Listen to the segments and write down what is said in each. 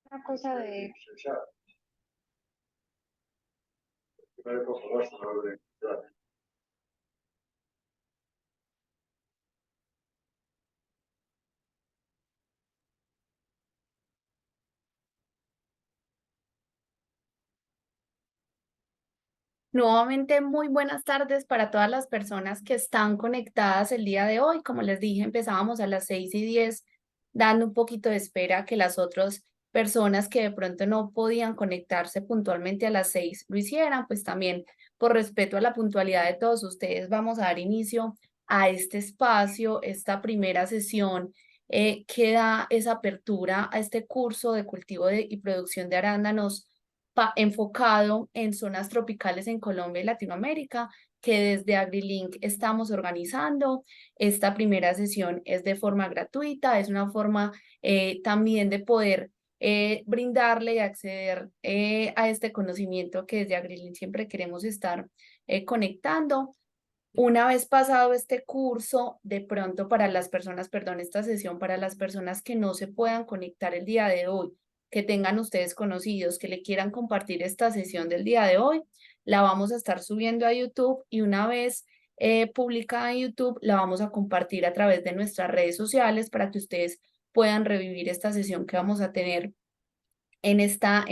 Una cosa de... Nuevamente, muy buenas tardes para todas las personas que están conectadas el día de hoy. Como les dije, empezábamos a las 6:10, dando un poquito de espera a que las otras personas que de pronto no podían conectarse puntualmente a las 6 lo hicieran. Pues también, por respeto a la puntualidad de todos ustedes, vamos a dar inicio a este espacio, esta primera sesión que da esa apertura a este curso de cultivo y producción de arándanos enfocado en zonas tropicales en Colombia y Latinoamérica, que desde AgriLink estamos organizando. Esta primera sesión es de forma gratuita, es una forma también de poder brindarle y acceder a este conocimiento que desde AgriLink siempre queremos estar conectando. Una vez pasado este curso, de pronto para las personas, perdón, esta sesión, para las personas que no se puedan conectar el día de hoy, que tengan ustedes conocidos, que le quieran compartir esta sesión del día de hoy, la vamos a estar subiendo a YouTube y una vez publicada en YouTube, la vamos a compartir a través de nuestras redes sociales para que ustedes puedan revivir esta sesión que vamos a tener en esta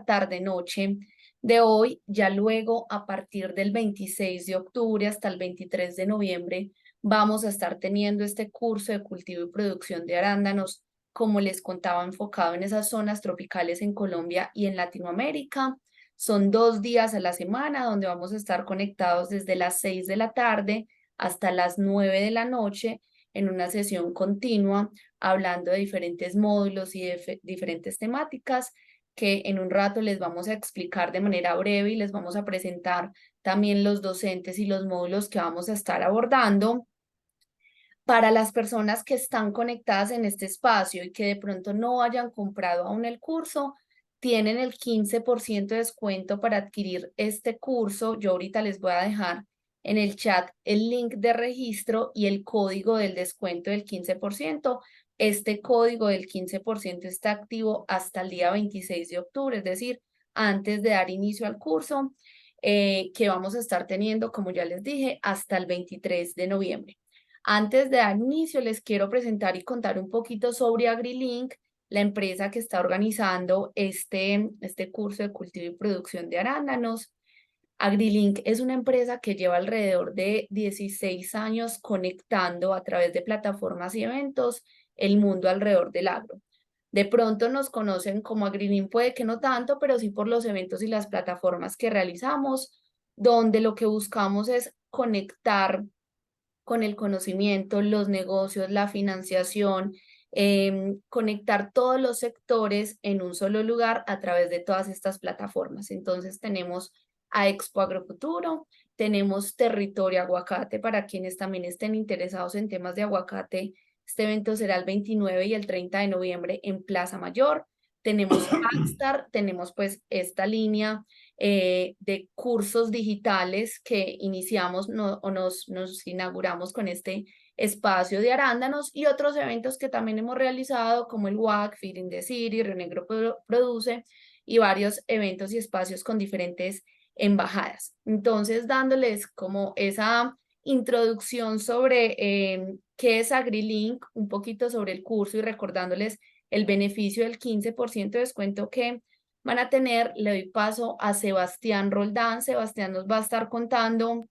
tarde noche de hoy. Ya luego, a partir del 26 de octubre hasta el 23 de noviembre, vamos a estar teniendo este curso de cultivo y producción de arándanos, como les contaba, enfocado en esas zonas tropicales en Colombia y en Latinoamérica. Son 2 días a la semana donde vamos a estar conectados desde las 6 de la tarde hasta las 9 de la noche en una sesión continua, hablando de diferentes módulos y de diferentes temáticas que en un rato les vamos a explicar de manera breve y les vamos a presentar también los docentes y los módulos que vamos a estar abordando. Para las personas que están conectadas en este espacio y que de pronto no hayan comprado aún el curso, tienen el 15% de descuento para adquirir este curso. Yo ahorita les voy a dejar en el chat el link de registro y el código del descuento del 15%. Este código del 15% está activo hasta el día 26 de octubre, es decir, antes de dar inicio al curso, que vamos a estar teniendo, como ya les dije, hasta el 23 de noviembre. Antes de dar inicio, les quiero presentar y contar un poquito sobre AgriLink, la empresa que está organizando este curso de cultivo y producción de arándanos. AgriLink es una empresa que lleva alrededor de 16 años conectando a través de plataformas y eventos el mundo alrededor del agro. De pronto nos conocen como AgriLink, puede que no tanto, pero sí por los eventos y las plataformas que realizamos, donde lo que buscamos es conectar con el conocimiento, los negocios, la financiación, conectar todos los sectores en un solo lugar a través de todas estas plataformas. Entonces tenemos a Expo Agrofuturo, tenemos Territorio Aguacate para quienes también estén interesados en temas de aguacate. Este evento será el 29 y el 30 de noviembre en Plaza Mayor. Tenemos Hackstar, tenemos pues esta línea de cursos digitales que iniciamos o nos inauguramos con este espacio de arándanos y otros eventos que también hemos realizado como el WAC, Feeding the City, Río Negro Produce y varios eventos y espacios con diferentes embajadas. Entonces, dándoles como esa introducción sobre qué es AgriLink, un poquito sobre el curso y recordándoles el beneficio del 15% de descuento que van a tener, le doy paso a Sebastián Roldán. Sebastián nos va a estar contando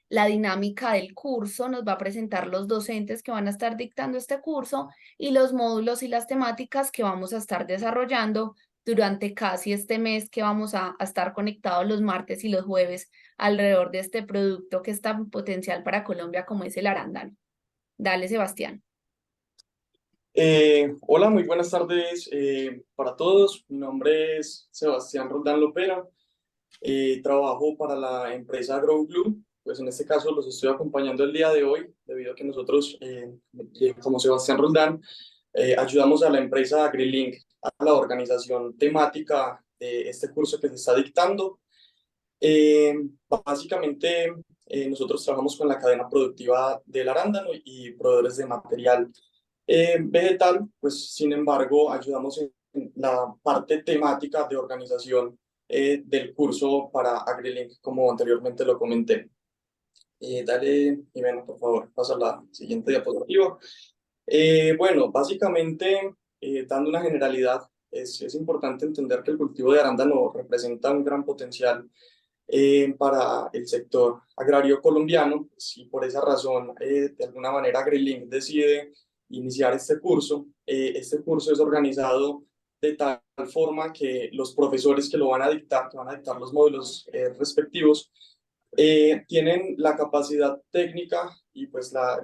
la dinámica del curso, nos va a presentar los docentes que van a estar dictando este curso y los módulos y las temáticas que vamos a estar desarrollando durante casi este mes que vamos a estar conectados los martes y los jueves alrededor de este producto que es tan potencial para Colombia como es el arándano. Dale, Sebastián. Hola, muy buenas tardes para todos. Mi nombre es Sebastián Roldán Lopera. Trabajo para la empresa Grow Blue. Pues en este caso los estoy acompañando el día de hoy, debido a que nosotros, como Sebastián Roldán, ayudamos a la empresa AgriLink a la organización temática de este curso que se está dictando. Eh, Básicamente, nosotros trabajamos con la cadena productiva del arándano y proveedores de material vegetal, pues sin embargo ayudamos en la parte temática de organización del curso para AgriLink, como anteriormente lo comenté. Dale, Jimena, por favor, pasa a la siguiente diapositiva. Bueno, básicamente, dando una generalidad, es importante entender que el cultivo de arándano representa un gran potencial para el sector agrario colombiano. Si por esa razón, de alguna manera, AgriLink decide iniciar este curso es organizado de tal forma que los profesores que lo van a dictar, que van a dictar los módulos respectivos, tienen la capacidad técnica y pues la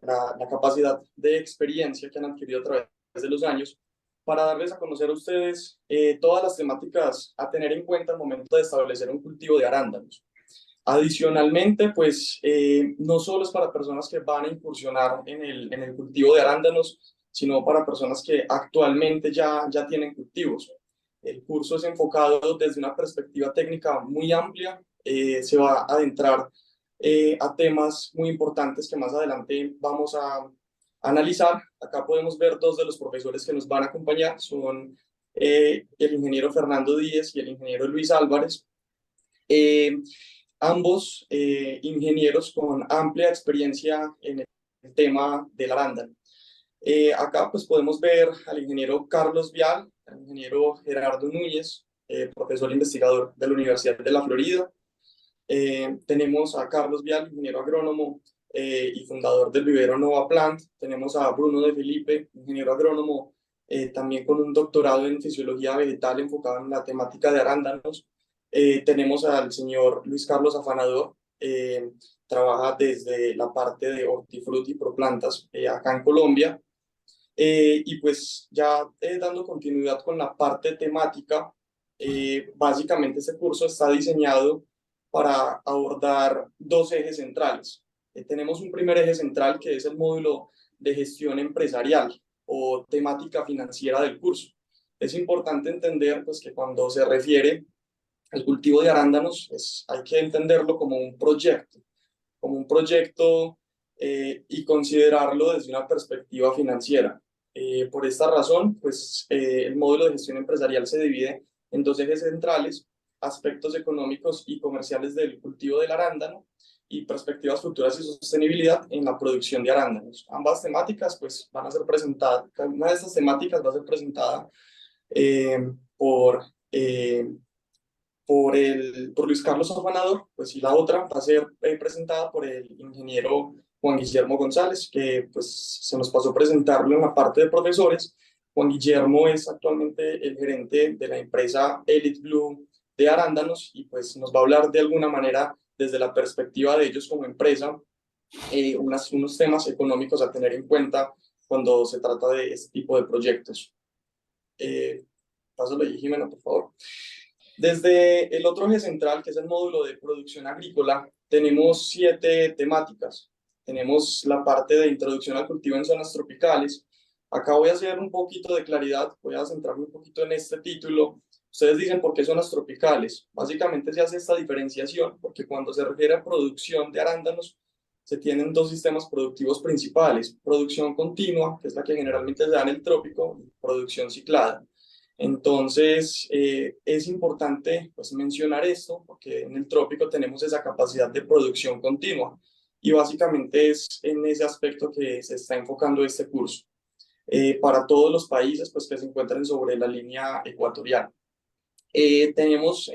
capacidad de experiencia que han adquirido a través de los años para darles a conocer a ustedes todas las temáticas a tener en cuenta al momento de establecer un cultivo de arándanos. Adicionalmente, pues no solo es para personas que van a incursionar en el cultivo de arándanos, sino para personas que actualmente ya tienen cultivos. El curso es enfocado desde una perspectiva técnica muy amplia, se va a adentrar a temas muy importantes que más adelante vamos a analizar. Acá podemos ver dos de los profesores que nos van a acompañar, son el ingeniero Fernando Díez y el ingeniero Luis Álvarez. Eh, Ambos ingenieros con amplia experiencia en el tema del arándano. Acá pues podemos ver al ingeniero Carlos Vial, al ingeniero Gerardo Núñez, profesor investigador de la Universidad de la Florida. Tenemos a Carlos Vial, ingeniero agrónomo y fundador del vivero Nova Plant. Tenemos a Bruno de Felipe, ingeniero agrónomo, también con un doctorado en fisiología vegetal enfocado en la temática de arándanos. Tenemos al señor Luis Carlos Afanador, trabaja desde la parte de hortifruti pro plantas acá en Colombia. Y pues ya dando continuidad con la parte temática, básicamente este curso está diseñado para abordar dos ejes centrales. Tenemos un primer eje central que es el módulo de gestión empresarial o temática financiera del curso. Es importante entender pues, que cuando se refiere al cultivo de arándanos, pues, hay que entenderlo como un proyecto y considerarlo desde una perspectiva financiera. Por esta razón, pues el módulo de gestión empresarial se divide en dos ejes centrales: aspectos económicos y comerciales del cultivo del arándano y perspectivas futuras y sostenibilidad en la producción de arándanos. Ambas temáticas pues van a ser presentadas, cada una de estas temáticas va a ser presentada eh, por por Luis Carlos Afanador, pues y la otra va a ser presentada por el ingeniero Juan Guillermo González, que pues se nos pasó a presentarlo en la parte de profesores. Juan Guillermo es actualmente el gerente de la empresa Elite Blue de arándanos y pues nos va a hablar de alguna manera desde la perspectiva de ellos como empresa, unos temas económicos a tener en cuenta cuando se trata de este tipo de proyectos. Pásalo ahí, Jimena, por favor. Desde el otro eje central, que es el módulo de producción agrícola, tenemos 7 temáticas. Tenemos la parte de introducción al cultivo en zonas tropicales. Acá voy a hacer un poquito de claridad, voy a centrarme un poquito en este título. Ustedes dicen por qué zonas tropicales. Básicamente se hace esta diferenciación porque cuando se refiere a producción de arándanos, se tienen dos sistemas productivos principales: producción continua, que es la que generalmente se da en el trópico, y producción ciclada. Entonces, es importante pues, mencionar esto porque en el trópico tenemos esa capacidad de producción continua y básicamente es en ese aspecto que se está enfocando este curso para todos los países pues, que se encuentran sobre la línea ecuatorial. Tenemos,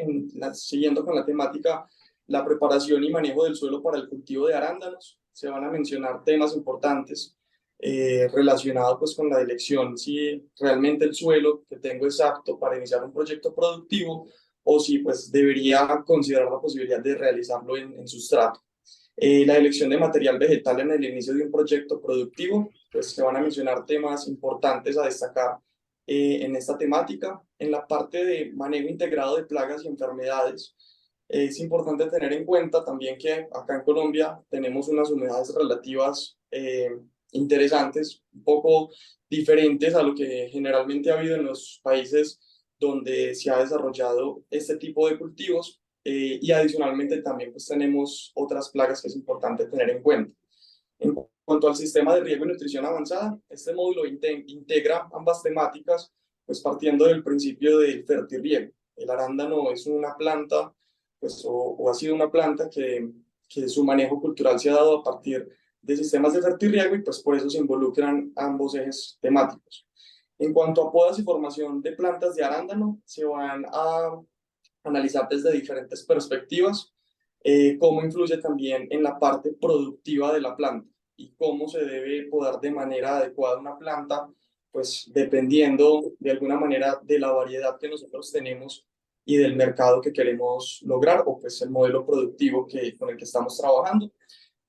siguiendo con la temática, la preparación y manejo del suelo para el cultivo de arándanos. Se van a mencionar temas importantes relacionados pues, con la elección, si realmente el suelo que tengo es apto para iniciar un proyecto productivo o si pues, debería considerar la posibilidad de realizarlo en sustrato. La elección de material vegetal en el inicio de un proyecto productivo, pues se van a mencionar temas importantes a destacar en esta temática. En la parte de manejo integrado de plagas y enfermedades, es importante tener en cuenta también que acá en Colombia tenemos unas humedades relativas interesantes, un poco diferentes a lo que generalmente ha habido en los países donde se ha desarrollado este tipo de cultivos. Y adicionalmente también pues tenemos otras plagas que es importante tener en cuenta. En cuanto al sistema de riego y nutrición avanzada, este módulo integra ambas temáticas pues partiendo del principio del fertirriego. El arándano es una planta, pues, o ha sido una planta que su manejo cultural se ha dado a partir de sistemas de fertirriego y pues por eso se involucran ambos ejes temáticos. En cuanto a podas y formación de plantas de arándano, se van a analizar desde diferentes perspectivas cómo influye también en la parte productiva de la planta y cómo se debe podar de manera adecuada una planta, pues dependiendo de alguna manera de la variedad que nosotros tenemos y del mercado que queremos lograr o pues el modelo productivo con el que estamos trabajando.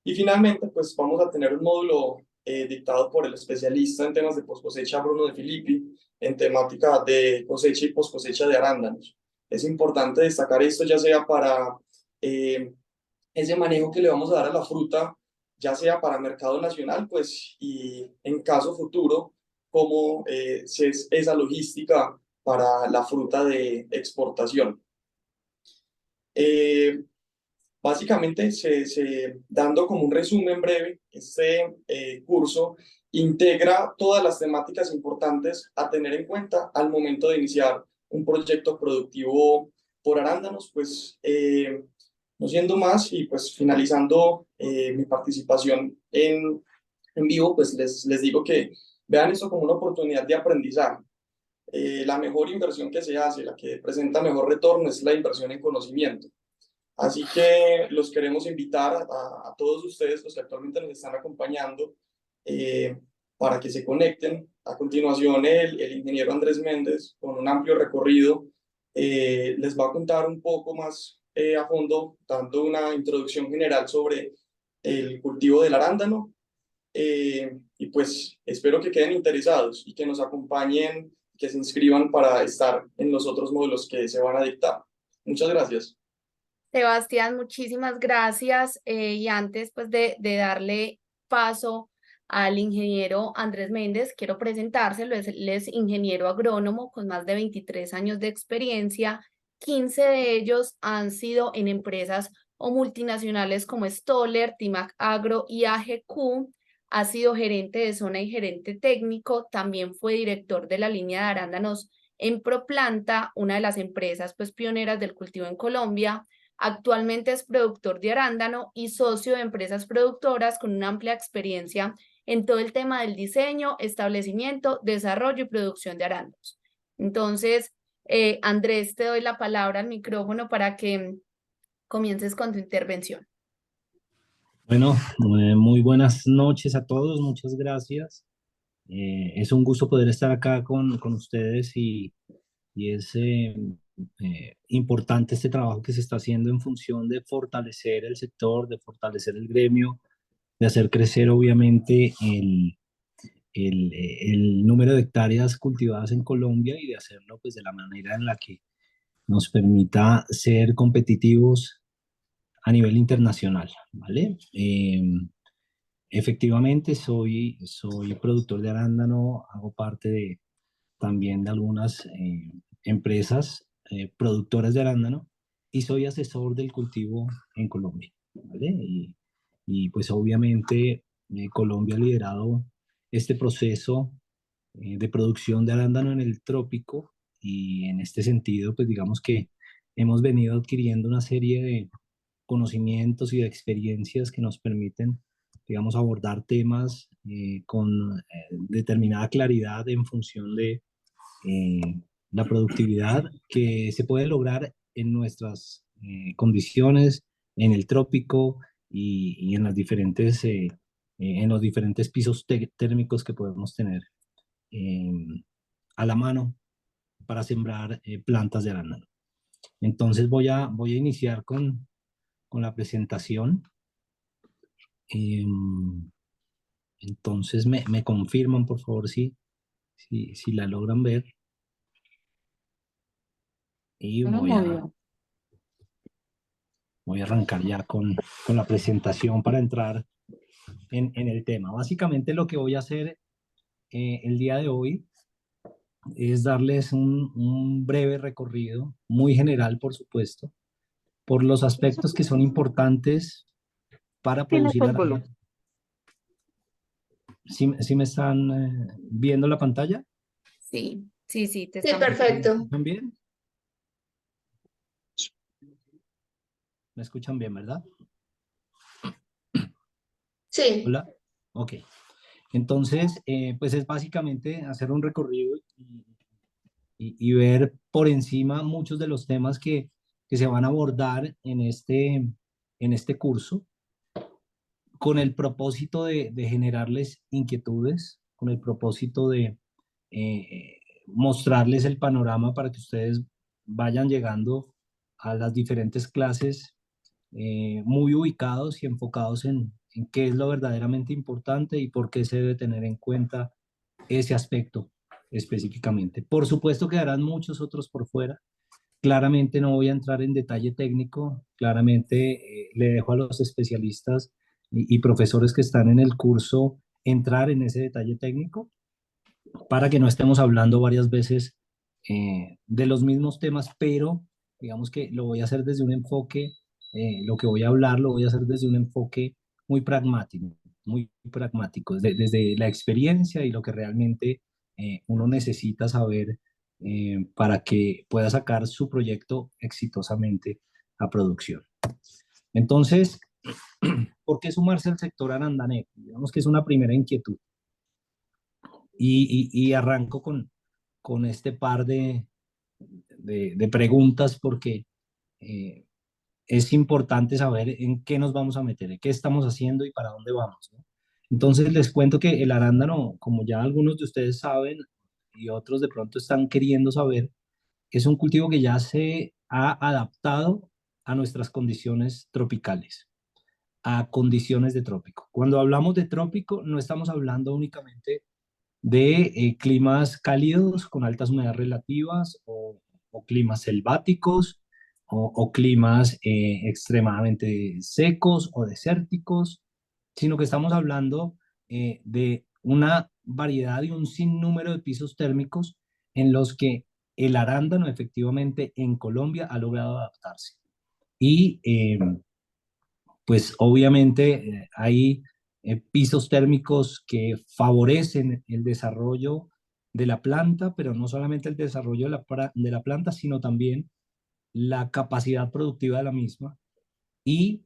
Y finalmente, pues vamos a tener un módulo dictado por el especialista en temas de poscosecha Bruno De Filippi, en temática de cosecha y poscosecha de arándanos. Es importante destacar esto ya sea para eh, ese manejo que le vamos a dar a la fruta, ya sea para mercado nacional, pues, y en caso futuro, cómo es esa logística para la fruta de exportación. Eh, Básicamente, dando como un resumen breve, este curso integra todas las temáticas importantes a tener en cuenta al momento de iniciar un proyecto productivo por arándanos, pues no siendo más y pues finalizando mi participación en vivo, pues les digo que vean esto como una oportunidad de aprendizaje. La mejor inversión que se hace, la que presenta mejor retorno, es la inversión en conocimiento. Así que los queremos invitar a todos ustedes, los que actualmente nos están acompañando, eh, para que se conecten. A continuación, el ingeniero Andrés Méndez, con un amplio recorrido, les va a contar un poco más a fondo, dando una introducción general sobre el cultivo del arándano. Y pues espero que queden interesados y que nos acompañen, que se inscriban para estar en los otros módulos que se van a dictar. Muchas gracias. Sebastián, muchísimas gracias. Y antes pues de darle paso al ingeniero Andrés Méndez, quiero presentárselo. Él es ingeniero agrónomo con más de 23 años de experiencia. 15 de ellos han sido en empresas o multinacionales como Stoller, Timac Agro y AGQ. Ha sido gerente de zona y gerente técnico. También fue director de la línea de arándanos en Proplanta, una de las empresas pues pioneras del cultivo en Colombia. Actualmente es productor de arándano y socio de empresas productoras con una amplia experiencia en todo el tema del diseño, establecimiento, desarrollo y producción de arándanos. Entonces, Andrés, te doy la palabra al micrófono para que comiences con tu intervención. Bueno, muy buenas noches a todos, muchas gracias. Es un gusto poder estar acá con ustedes y es importante este trabajo que se está haciendo en función de fortalecer el sector, de fortalecer el gremio, de hacer crecer obviamente el número de hectáreas cultivadas en Colombia y de hacerlo pues de la manera en la que nos permita ser competitivos a nivel internacional, ¿vale? Efectivamente, soy productor de arándano, hago parte también de algunas empresas productoras de arándano y soy asesor del cultivo en Colombia, ¿vale? Y pues obviamente Colombia ha liderado este proceso de producción de arándano en el trópico y en este sentido, pues digamos que hemos venido adquiriendo una serie de conocimientos y de experiencias que nos permiten, digamos, abordar temas con determinada claridad en función de eh, la productividad que se puede lograr en nuestras condiciones, en el trópico y en las en los diferentes pisos térmicos que podemos tener eh, a la mano para sembrar plantas de arándano. Entonces voy a iniciar con la presentación. Eh, entonces me confirman, por favor, si la logran ver. Y voy a arrancar ya con la presentación para entrar en el tema. Básicamente lo que voy a hacer el día de hoy es darles un breve recorrido, muy general, por supuesto, por los aspectos que son importantes para producir arándano. ¿Sí me están viendo la pantalla? Sí, Sí, sí, te Sí, estamos. perfecto. ¿También? ¿Me escuchan bien, verdad? Sí, Hola. Ok. Entonces, pues es básicamente hacer un recorrido y ver por encima muchos de los temas que se van a abordar en este curso, con el propósito de generarles inquietudes, con el propósito de eh, mostrarles el panorama para que ustedes vayan llegando a las diferentes clases muy ubicados y enfocados en qué es lo verdaderamente importante y por qué se debe tener en cuenta ese aspecto específicamente. Por supuesto quedarán muchos otros por fuera. Claramente no voy a entrar en detalle técnico, claramente le dejo a los especialistas y profesores que están en el curso entrar en ese detalle técnico para que no estemos hablando varias veces de los mismos temas, pero digamos que lo voy a hacer desde un enfoque, lo que voy a hablar lo voy a hacer desde un enfoque muy pragmático, desde la experiencia y lo que realmente uno necesita saber para que pueda sacar su proyecto exitosamente a producción. Entonces, ¿por qué sumarse al sector arandanero? Digamos que es una primera inquietud. Y arranco con este par de preguntas porque eh, es importante saber en qué nos vamos a meter, en qué estamos haciendo y para dónde vamos, ¿no? Entonces les cuento que el arándano, como ya algunos de ustedes saben y otros de pronto están queriendo saber, es un cultivo que ya se ha adaptado a nuestras condiciones tropicales, a condiciones de trópico. Cuando hablamos de trópico, no estamos hablando únicamente de climas cálidos con altas humedades relativas o climas selváticos o climas extremadamente secos o desérticos, sino que estamos hablando de una variedad y un sinnúmero de pisos térmicos en los que el arándano efectivamente en Colombia ha logrado adaptarse. Y pues obviamente hay pisos térmicos que favorecen el desarrollo de la planta, pero no solamente el desarrollo de la planta, sino también la capacidad productiva de la misma y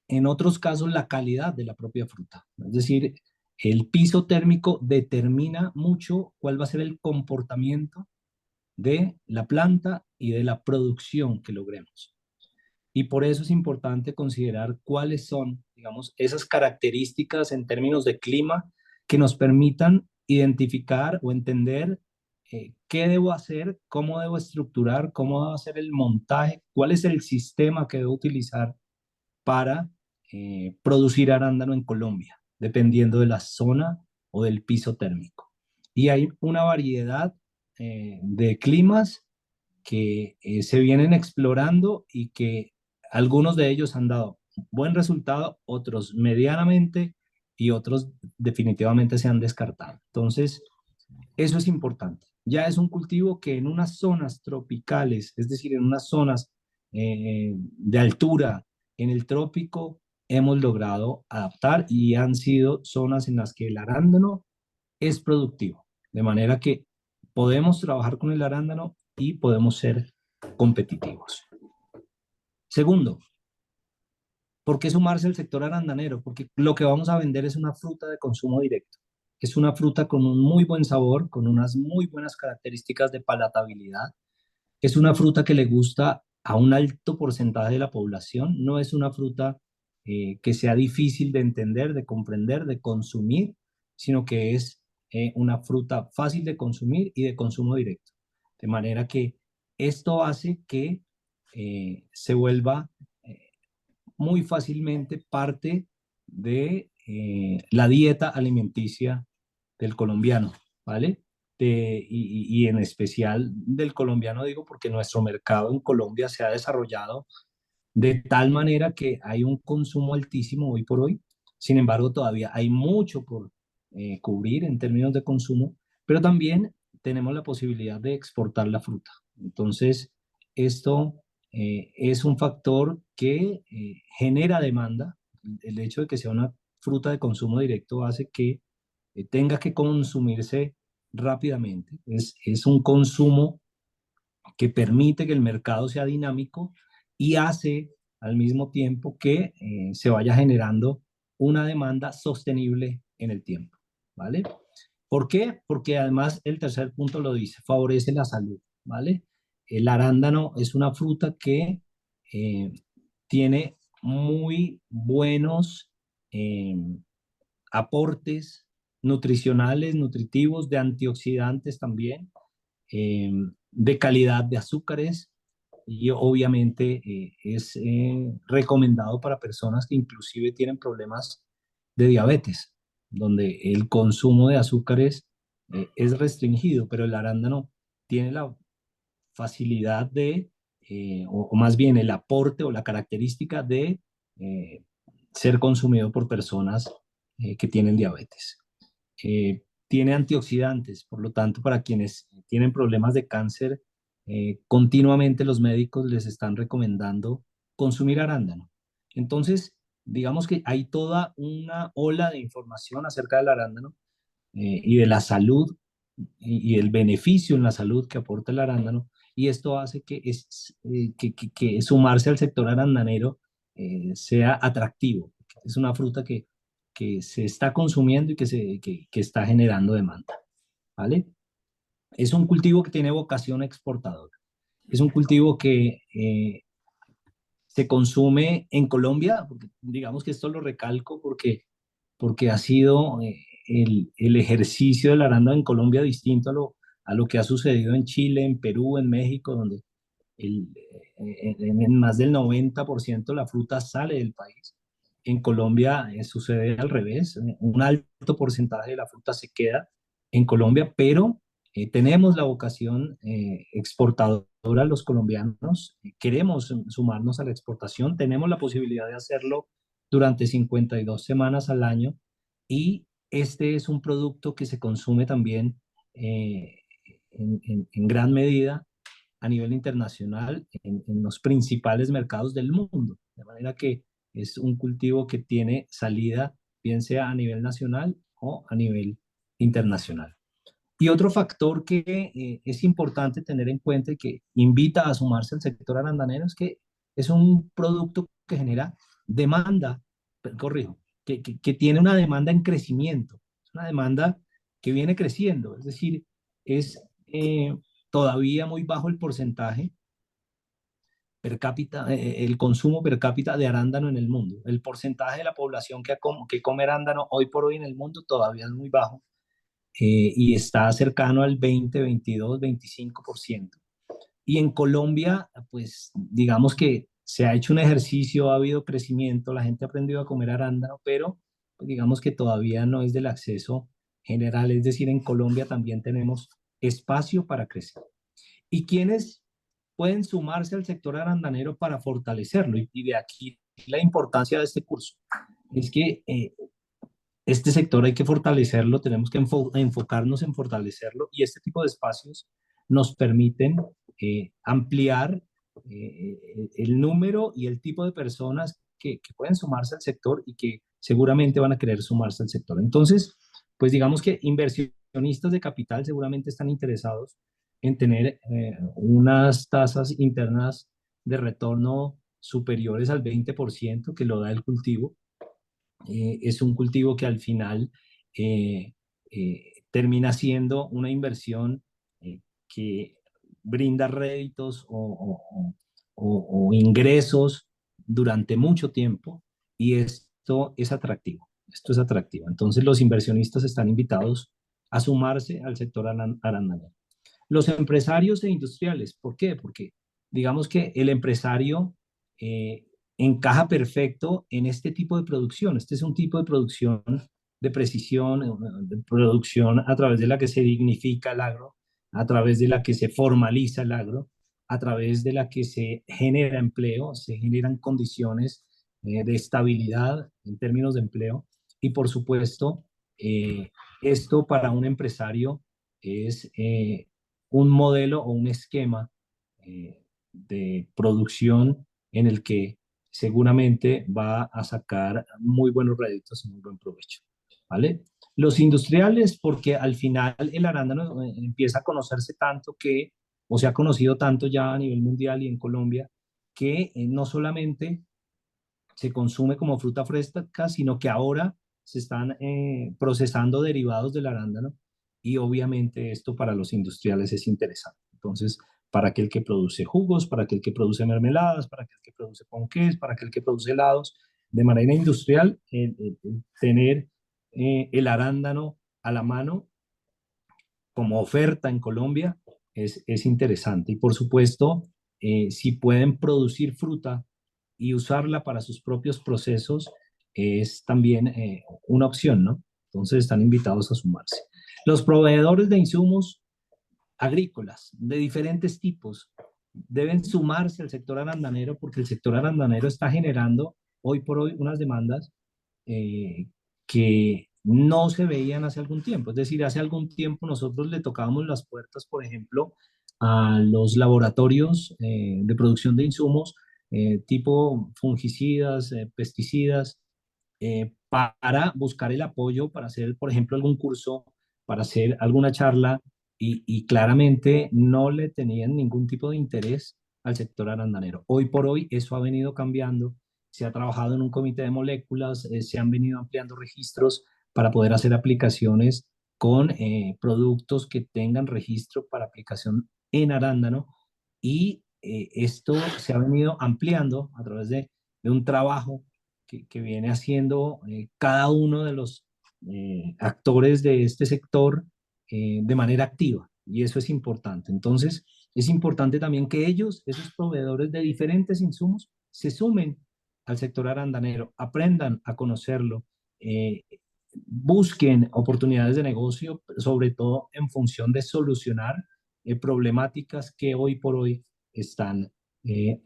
en otros casos la calidad de la propia fruta. Es decir, el piso térmico determina mucho cuál va a ser el comportamiento de la planta y de la producción que logremos. Y por eso es importante considerar cuáles son, digamos, esas características en términos de clima que nos permitan identificar o entender qué debo hacer, cómo debo estructurar, cómo debo hacer el montaje, cuál es el sistema que debo utilizar para producir arándano en Colombia, dependiendo de la zona o del piso térmico. Y hay una variedad de climas que se vienen explorando y que algunos de ellos han dado buen resultado, otros medianamente y otros definitivamente se han descartado. Entonces, eso es importante. Ya es un cultivo que en unas zonas tropicales, es decir, en unas zonas de altura en el trópico, hemos logrado adaptar y han sido zonas en las que el arándano es productivo. De manera que podemos trabajar con el arándano y podemos ser competitivos. Segundo, ¿por qué sumarse al sector arandanero? Porque lo que vamos a vender es una fruta de consumo directo. Es una fruta con un muy buen sabor, con unas muy buenas características de palatabilidad. Es una fruta que le gusta a un alto porcentaje de la población. No es una fruta que sea difícil de entender, de comprender, de consumir, sino que es una fruta fácil de consumir y de consumo directo. De manera que esto hace que se vuelva muy fácilmente parte de la dieta alimenticia del colombiano, ¿vale? Y en especial del colombiano, digo, porque nuestro mercado en Colombia se ha desarrollado de tal manera que hay un consumo altísimo hoy por hoy. Sin embargo, todavía hay mucho por cubrir en términos de consumo, pero también tenemos la posibilidad de exportar la fruta. Entonces, esto es un factor que genera demanda. El hecho de que sea una fruta de consumo directo hace que tenga que consumirse rápidamente. Es un consumo que permite que el mercado sea dinámico y hace al mismo tiempo que se vaya generando una demanda sostenible en el tiempo, ¿vale? ¿Por qué? Porque además el tercer punto lo dice, favorece la salud, ¿vale? El arándano es una fruta que eh, tiene muy buenos eh, aportes nutricionales, nutritivos, de antioxidantes también, eh, de calidad de azúcares y obviamente es recomendado para personas que inclusive tienen problemas de diabetes, donde el consumo de azúcares es restringido, pero el arándano tiene la facilidad o más bien el aporte o la característica de eh, ser consumido por personas que tienen diabetes. Tiene antioxidantes, por lo tanto, para quienes tienen problemas de cáncer, continuamente los médicos les están recomendando consumir arándano. Entonces, digamos que hay toda una ola de información acerca del arándano y de la salud y el beneficio en la salud que aporta el arándano, y esto hace que sumarse al sector arandanero sea atractivo. Es una fruta que se está consumiendo y que está generando demanda, ¿vale? Es un cultivo que tiene vocación exportadora. Es un cultivo que se consume en Colombia, porque digamos que esto lo recalco porque ha sido el ejercicio del arándano en Colombia distinto a lo que ha sucedido en Chile, en Perú, en México, donde en más del 90% la fruta sale del país. En Colombia sucede al revés, un alto porcentaje de la fruta se queda en Colombia, pero tenemos la vocación exportadora los colombianos, queremos sumarnos a la exportación, tenemos la posibilidad de hacerlo durante 52 semanas al año y este es un producto que se consume también en gran medida a nivel internacional en los principales mercados del mundo. De manera que es un cultivo que tiene salida, bien sea a nivel nacional o a nivel internacional. Y otro factor que es importante tener en cuenta y que invita a sumarse al sector arandanero es que es un producto que genera demanda, corrijo, que tiene una demanda en crecimiento, es una demanda que viene creciendo, es decir, es todavía muy bajo el porcentaje per cápita, el consumo per cápita de arándano en el mundo. El porcentaje de la población que come arándano hoy por hoy en el mundo todavía es muy bajo y está cercano al 20, 22, 25%. Y en Colombia, pues digamos que se ha hecho un ejercicio, ha habido crecimiento, la gente ha aprendido a comer arándano, pero pues, digamos que todavía no es del acceso general, es decir, en Colombia también tenemos espacio para crecer. ¿Y quiénes pueden sumarse al sector arandanero para fortalecerlo? Y de aquí la importancia de este curso. Es que este sector hay que fortalecerlo, tenemos que enfocarnos en fortalecerlo y este tipo de espacios nos permiten ampliar el número y el tipo de personas que pueden sumarse al sector y que seguramente van a querer sumarse al sector. Entonces, pues digamos que inversionistas de capital seguramente están interesados en tener unas tasas internas de retorno superiores al 20% que lo da el cultivo. Es un cultivo que al final termina siendo una inversión que brinda réditos o ingresos durante mucho tiempo y esto es atractivo. Esto es atractivo. Entonces los inversionistas están invitados a sumarse al sector arandanero. Los empresarios e industriales, ¿por qué? Porque digamos que el empresario encaja perfecto en este tipo de producción. Este es un tipo de producción de precisión, de producción a través de la que se dignifica el agro, a través de la que se formaliza el agro, a través de la que se genera empleo, se generan condiciones de estabilidad en términos de empleo y por supuesto esto para un empresario es un modelo o un esquema de producción en el que seguramente va a sacar muy buenos réditos y muy buen provecho, ¿vale? Los industriales, porque al final el arándano empieza a conocerse tanto que, o se ha conocido tanto ya a nivel mundial y en Colombia, que no solamente se consume como fruta fresca, sino que ahora se están procesando derivados del arándano y obviamente esto para los industriales es interesante. Entonces, para aquel que produce jugos, para aquel que produce mermeladas, para aquel que produce ponqués, para aquel que produce helados, de manera industrial, tener el arándano a la mano como oferta en Colombia es interesante. Y por supuesto, si pueden producir fruta y usarla para sus propios procesos, es también una opción, ¿no? Entonces están invitados a sumarse. Los proveedores de insumos agrícolas de diferentes tipos deben sumarse al sector arandanero porque el sector arandanero está generando hoy por hoy unas demandas eh, que no se veían hace algún tiempo. Es decir, hace algún tiempo nosotros le tocábamos las puertas, por ejemplo, a los laboratorios de producción de insumos tipo fungicidas, pesticidas, para buscar el apoyo, para hacer, por ejemplo, algún curso, para hacer alguna charla, y claramente no le tenían ningún tipo de interés al sector arandanero. Hoy por hoy eso ha venido cambiando, se ha trabajado en un comité de moléculas, se han venido ampliando registros para poder hacer aplicaciones con productos que tengan registro para aplicación en arándano, y esto se ha venido ampliando a través de un trabajo que viene haciendo cada uno de los actores de este sector de manera activa, y eso es importante. Entonces, es importante también que ellos, esos proveedores de diferentes insumos, se sumen al sector arandanero, aprendan a conocerlo, busquen oportunidades de negocio, sobre todo en función de solucionar problemáticas que hoy por hoy están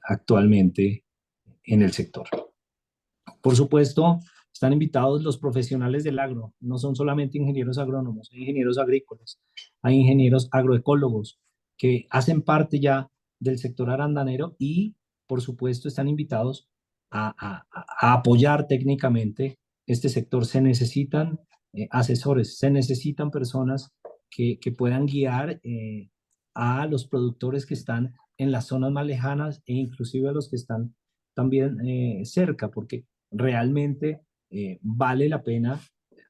actualmente en el sector. Por supuesto, están invitados los profesionales del agro, no son solamente ingenieros agrónomos, hay ingenieros agrícolas, hay ingenieros agroecólogos que hacen parte ya del sector arandanero y, por supuesto, están invitados a apoyar técnicamente este sector. Se necesitan asesores, se necesitan personas que puedan guiar a los productores que están en las zonas más lejanas e inclusive a los que están también cerca, porque realmente vale la pena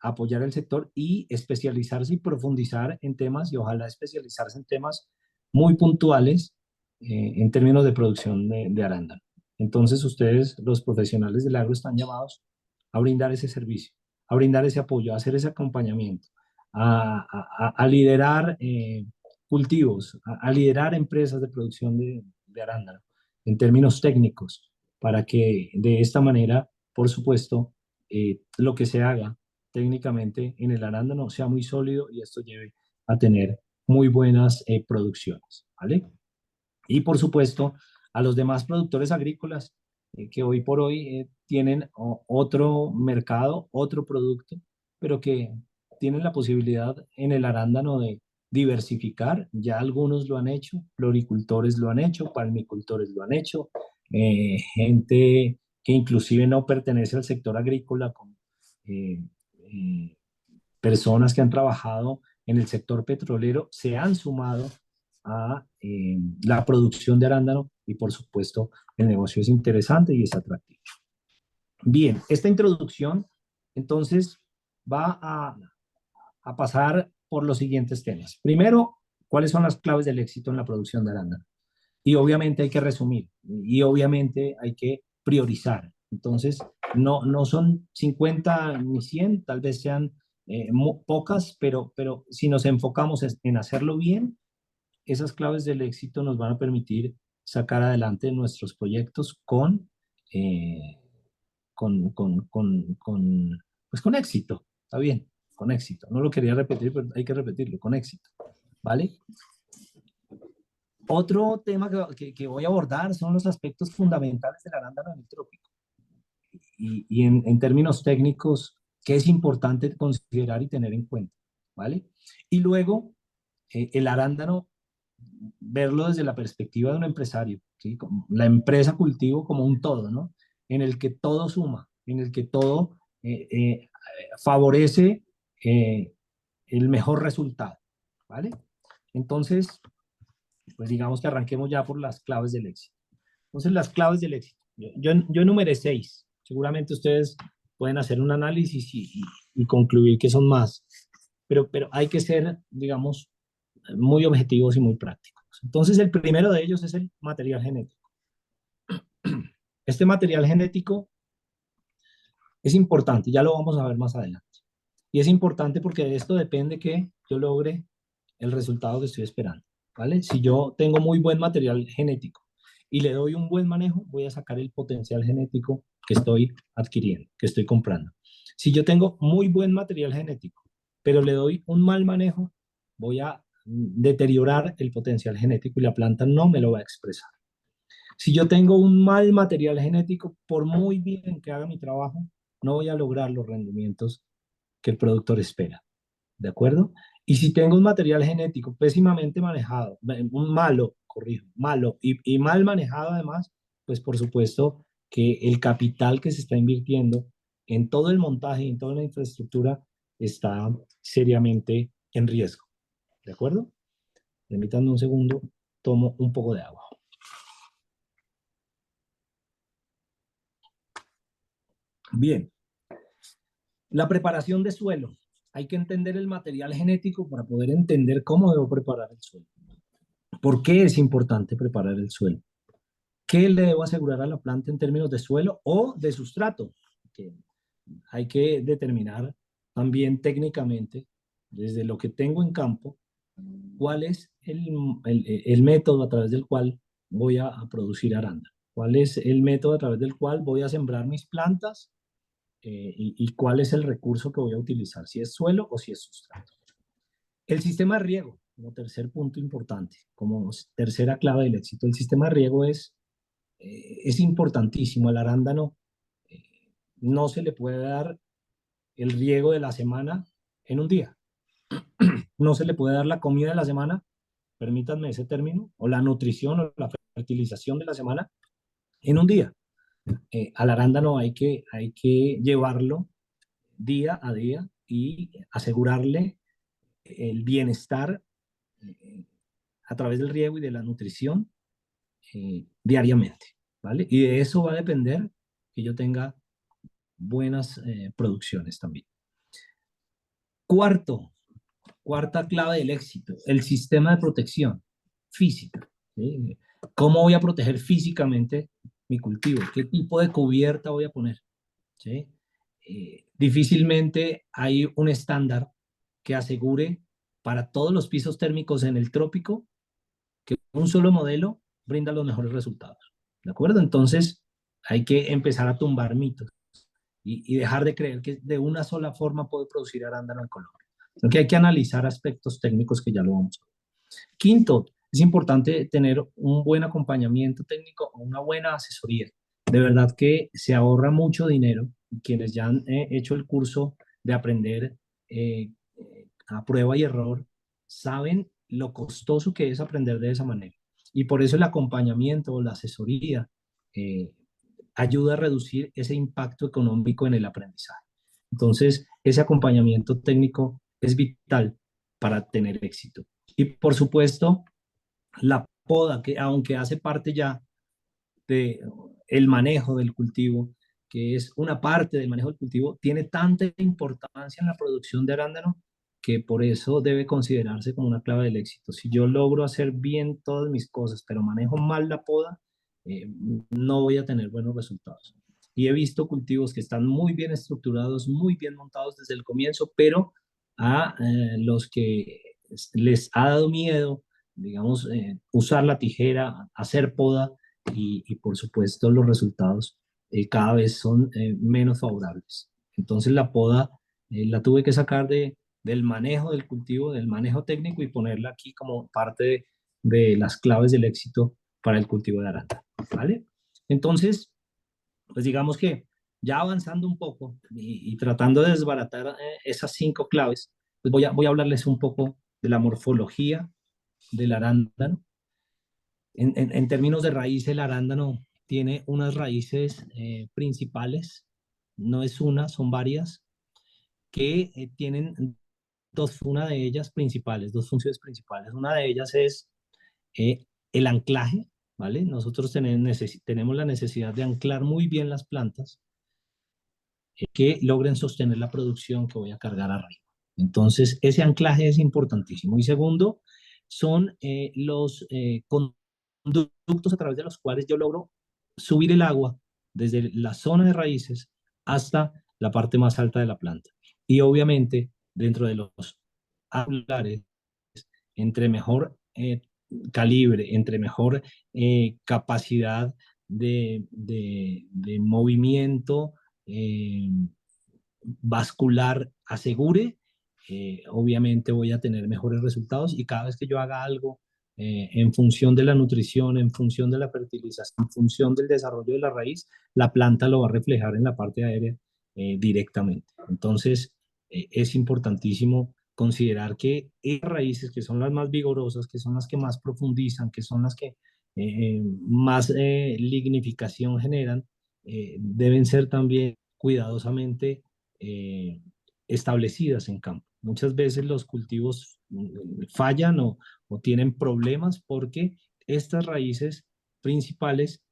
apoyar el sector y especializarse y profundizar en temas, y ojalá especializarse en temas muy puntuales en términos de producción de arándano. Entonces ustedes, los profesionales del agro, están llamados a brindar ese servicio, a brindar ese apoyo, a hacer ese acompañamiento, a liderar cultivos, a liderar empresas de producción de arándano en términos técnicos, para que de esta manera, por supuesto, lo que se haga técnicamente en el arándano sea muy sólido y esto lleve a tener muy buenas producciones, ¿vale? Y por supuesto, a los demás productores agrícolas que hoy por hoy tienen otro mercado, otro producto, pero que tienen la posibilidad en el arándano de diversificar. Ya algunos lo han hecho, floricultores lo han hecho, palmicultores lo han hecho, gente que inclusive no pertenece al sector agrícola, como eh, eh, personas que han trabajado en el sector petrolero, se han sumado a la producción de arándano, y por supuesto el negocio es interesante y es atractivo. Bien, esta introducción entonces va a pasar por los siguientes temas. Primero, ¿cuáles son las claves del éxito en la producción de arándano? Y obviamente hay que resumir y obviamente hay que priorizar. Entonces, no son 50 ni 100, tal vez sean pocas, pero si nos enfocamos en hacerlo bien, esas claves del éxito nos van a permitir sacar adelante nuestros proyectos eh, pues con éxito. Está bien, con éxito. No lo quería repetir, pero hay que repetirlo, con éxito. ¿Vale? Otro tema que voy a abordar son los aspectos fundamentales del arándano en el trópico. Y en términos técnicos, ¿qué es importante considerar y tener en cuenta? ¿Vale? Y luego, el arándano, verlo desde la perspectiva de un empresario, ¿sí? Como la empresa cultivo como un todo, ¿no? En el que todo suma, en el que todo favorece eh, el mejor resultado, ¿vale? Entonces, pues digamos que arranquemos ya por las claves del éxito. Entonces, las claves del éxito. Yo enumeré 6. Seguramente ustedes pueden hacer un análisis y concluir que son más, pero hay que ser, digamos, muy objetivos y muy prácticos. Entonces, el primero de ellos es el material genético. Este material genético es importante, ya lo vamos a ver más adelante. Y es importante porque de esto depende que yo logre el resultado que estoy esperando, ¿vale? Si yo tengo muy buen material genético y le doy un buen manejo, voy a sacar el potencial genético que estoy adquiriendo, que estoy comprando. Si yo tengo muy buen material genético, pero le doy un mal manejo, voy a deteriorar el potencial genético y la planta no me lo va a expresar. Si yo tengo un mal material genético, por muy bien que haga mi trabajo, no voy a lograr los rendimientos que el productor espera. ¿De acuerdo? Y si tengo un material genético pésimamente manejado, un malo, corrijo, malo y mal manejado además, pues por supuesto que el capital que se está invirtiendo en todo el montaje y en toda la infraestructura está seriamente en riesgo. ¿De acuerdo? Permítanme un segundo, tomo un poco de agua. Bien, la preparación de suelo. Hay que entender el material genético para poder entender cómo debo preparar el suelo. ¿Por qué es importante preparar el suelo? ¿Qué le debo asegurar a la planta en términos de suelo o de sustrato? Que hay que determinar también técnicamente, desde lo que tengo en campo, cuál es el método a través del cual voy a producir arándano. ¿Cuál es el método a través del cual voy a sembrar mis plantas? Y cuál es el recurso que voy a utilizar, si es suelo o si es sustrato. El sistema de riego, como tercer punto importante, como tercera clave del éxito, el sistema de riego es importantísimo. Al arándano no se le puede dar el riego de la semana en un día. No se le puede dar la comida de la semana, permítanme ese término, o la nutrición o la fertilización de la semana en un día. Al arándano hay que llevarlo día a día y asegurarle el bienestar a través del riego y de la nutrición diariamente, ¿vale? Y de eso va a depender que yo tenga buenas producciones también. Cuarta clave del éxito, el sistema de protección física. ¿Sí? ¿Cómo voy a proteger físicamente mi cultivo? ¿Qué tipo de cubierta voy a poner? ¿Sí? Difícilmente hay un estándar que asegure para todos los pisos térmicos en el trópico que un solo modelo brinda los mejores resultados. ¿De acuerdo? Entonces hay que empezar a tumbar mitos y dejar de creer que de una sola forma puedo producir arándano en Colombia. Porque hay que analizar aspectos técnicos que ya lo vamos a ver. Quinto, es importante tener un buen acompañamiento técnico o una buena asesoría. De verdad que se ahorra mucho dinero. Quienes ya han hecho el curso de aprender a prueba y error saben lo costoso que es aprender de esa manera. Y por eso el acompañamiento o la asesoría eh, ayuda a reducir ese impacto económico en el aprendizaje. Entonces, ese acompañamiento técnico es vital para tener éxito. Y por supuesto, la poda, que aunque hace parte ya de el manejo del cultivo, que es una parte del manejo del cultivo, tiene tanta importancia en la producción de arándano que por eso debe considerarse como una clave del éxito. Si yo logro hacer bien todas mis cosas, pero manejo mal la poda, no voy a tener buenos resultados. Y he visto cultivos que están muy bien estructurados, muy bien montados desde el comienzo, pero a los que les ha dado miedo, digamos, usar la tijera, hacer poda, y por supuesto los resultados cada vez son menos favorables. Entonces la poda la tuve que sacar del manejo del cultivo, del manejo técnico y ponerla aquí como parte de las claves del éxito para el cultivo de arándano, ¿vale? Entonces, pues digamos que ya avanzando un poco y tratando de desbaratar esas 5 claves, pues voy a hablarles un poco de la morfología del arándano. En términos de raíz, el arándano tiene unas raíces principales, no es una, son varias, que tienen una de ellas principales, dos funciones principales. Una de ellas es el anclaje, ¿vale? Nosotros tenemos la necesidad de anclar muy bien las plantas que logren sostener la producción que voy a cargar arriba. Entonces, ese anclaje es importantísimo. Y segundo, son los conductos a través de los cuales yo logro subir el agua desde la zona de raíces hasta la parte más alta de la planta. Y obviamente, dentro de los angulares, entre mejor calibre, entre mejor capacidad de movimiento eh, vascular asegure, obviamente voy a tener mejores resultados y cada vez que yo haga algo en función de la nutrición, en función de la fertilización, en función del desarrollo de la raíz, la planta lo va a reflejar en la parte aérea directamente. Entonces, es importantísimo considerar que esas raíces, que son las más vigorosas, que son las que más profundizan, que son las que más lignificación generan, deben ser también cuidadosamente eh, establecidas en campo. Muchas veces los cultivos fallan o tienen problemas porque estas raíces principales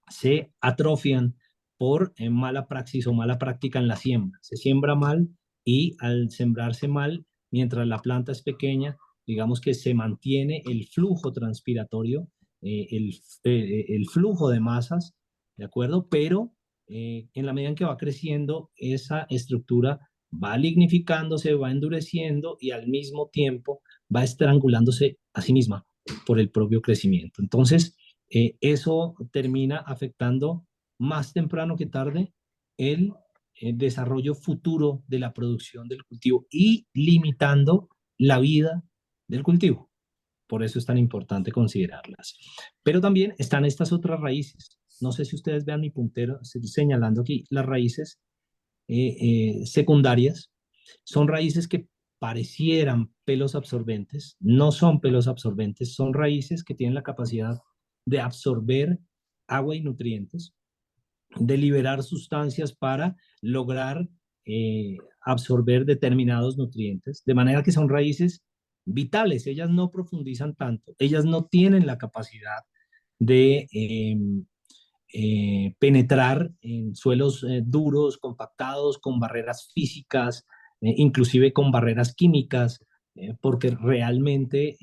se atrofian por mala praxis o mala práctica en la siembra. Se siembra mal y al sembrarse mal, mientras la planta es pequeña, digamos que se mantiene el flujo transpiratorio, el flujo de masas, ¿de acuerdo? Pero en la medida en que va creciendo, esa estructura va lignificándose, va endureciendo y al mismo tiempo va estrangulándose a sí misma por el propio crecimiento. Entonces, eso termina afectando más temprano que tarde el desarrollo futuro de la producción del cultivo y limitando la vida del cultivo. Por eso es tan importante considerarlas. Pero también están estas otras raíces. No sé si ustedes vean mi puntero señalando aquí las raíces secundarias. Son raíces que parecieran pelos absorbentes, no son pelos absorbentes, son raíces que tienen la capacidad de absorber agua y nutrientes, de liberar sustancias para lograr absorber determinados nutrientes, de manera que son raíces vitales, ellas no profundizan tanto, ellas no tienen la capacidad de penetrar en suelos duros, compactados, con barreras físicas, inclusive con barreras químicas, porque realmente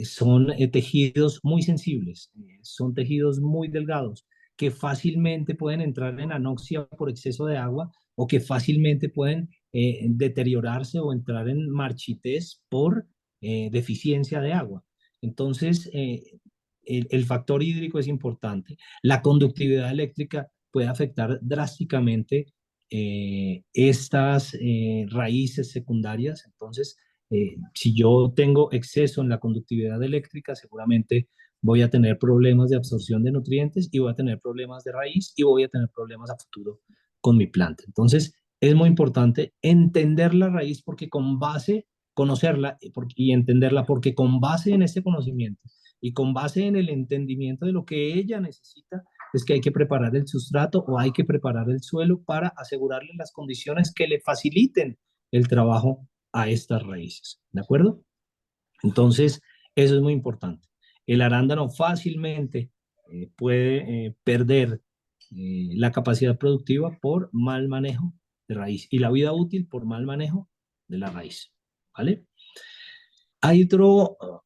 son tejidos muy sensibles, son tejidos muy delgados, que fácilmente pueden entrar en anoxia por exceso de agua o que fácilmente pueden deteriorarse o entrar en marchitez por deficiencia de agua. Entonces, el factor hídrico es importante. La conductividad eléctrica puede afectar drásticamente estas raíces secundarias. Entonces, si yo tengo exceso en la conductividad eléctrica, seguramente voy a tener problemas de absorción de nutrientes y voy a tener problemas de raíz y voy a tener problemas a futuro con mi planta. Entonces, es muy importante entender la raíz porque con base, conocerla y entenderla porque con base en ese conocimiento y con base en el entendimiento de lo que ella necesita, es que hay que preparar el sustrato o hay que preparar el suelo para asegurarle las condiciones que le faciliten el trabajo a estas raíces. ¿De acuerdo? Entonces, eso es muy importante. El arándano fácilmente puede perder la capacidad productiva por mal manejo de raíz y la vida útil por mal manejo de la raíz. ¿Vale? Hay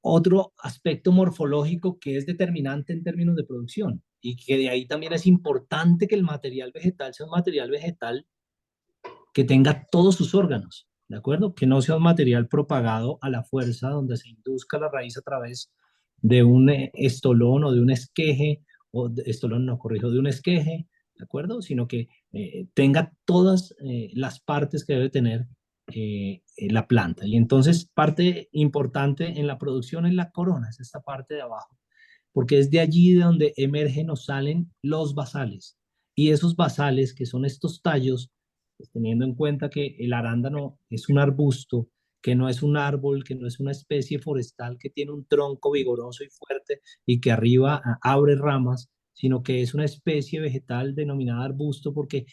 otro aspecto morfológico que es determinante en términos de producción y que de ahí también es importante que el material vegetal sea un material vegetal que tenga todos sus órganos, ¿de acuerdo? Que no sea un material propagado a la fuerza donde se induzca la raíz a través de un estolón o de un esqueje, estolón no, corrijo, de un esqueje, ¿de acuerdo? Sino que tenga todas las partes que debe tener la planta. Y entonces parte importante en la producción es la corona, es esta parte de abajo, porque es de allí de donde emergen o salen los basales. Y esos basales, que son estos tallos, pues teniendo en cuenta que el arándano es un arbusto, que no es un árbol, que no es una especie forestal que tiene un tronco vigoroso y fuerte y que arriba abre ramas, sino que es una especie vegetal denominada arbusto porque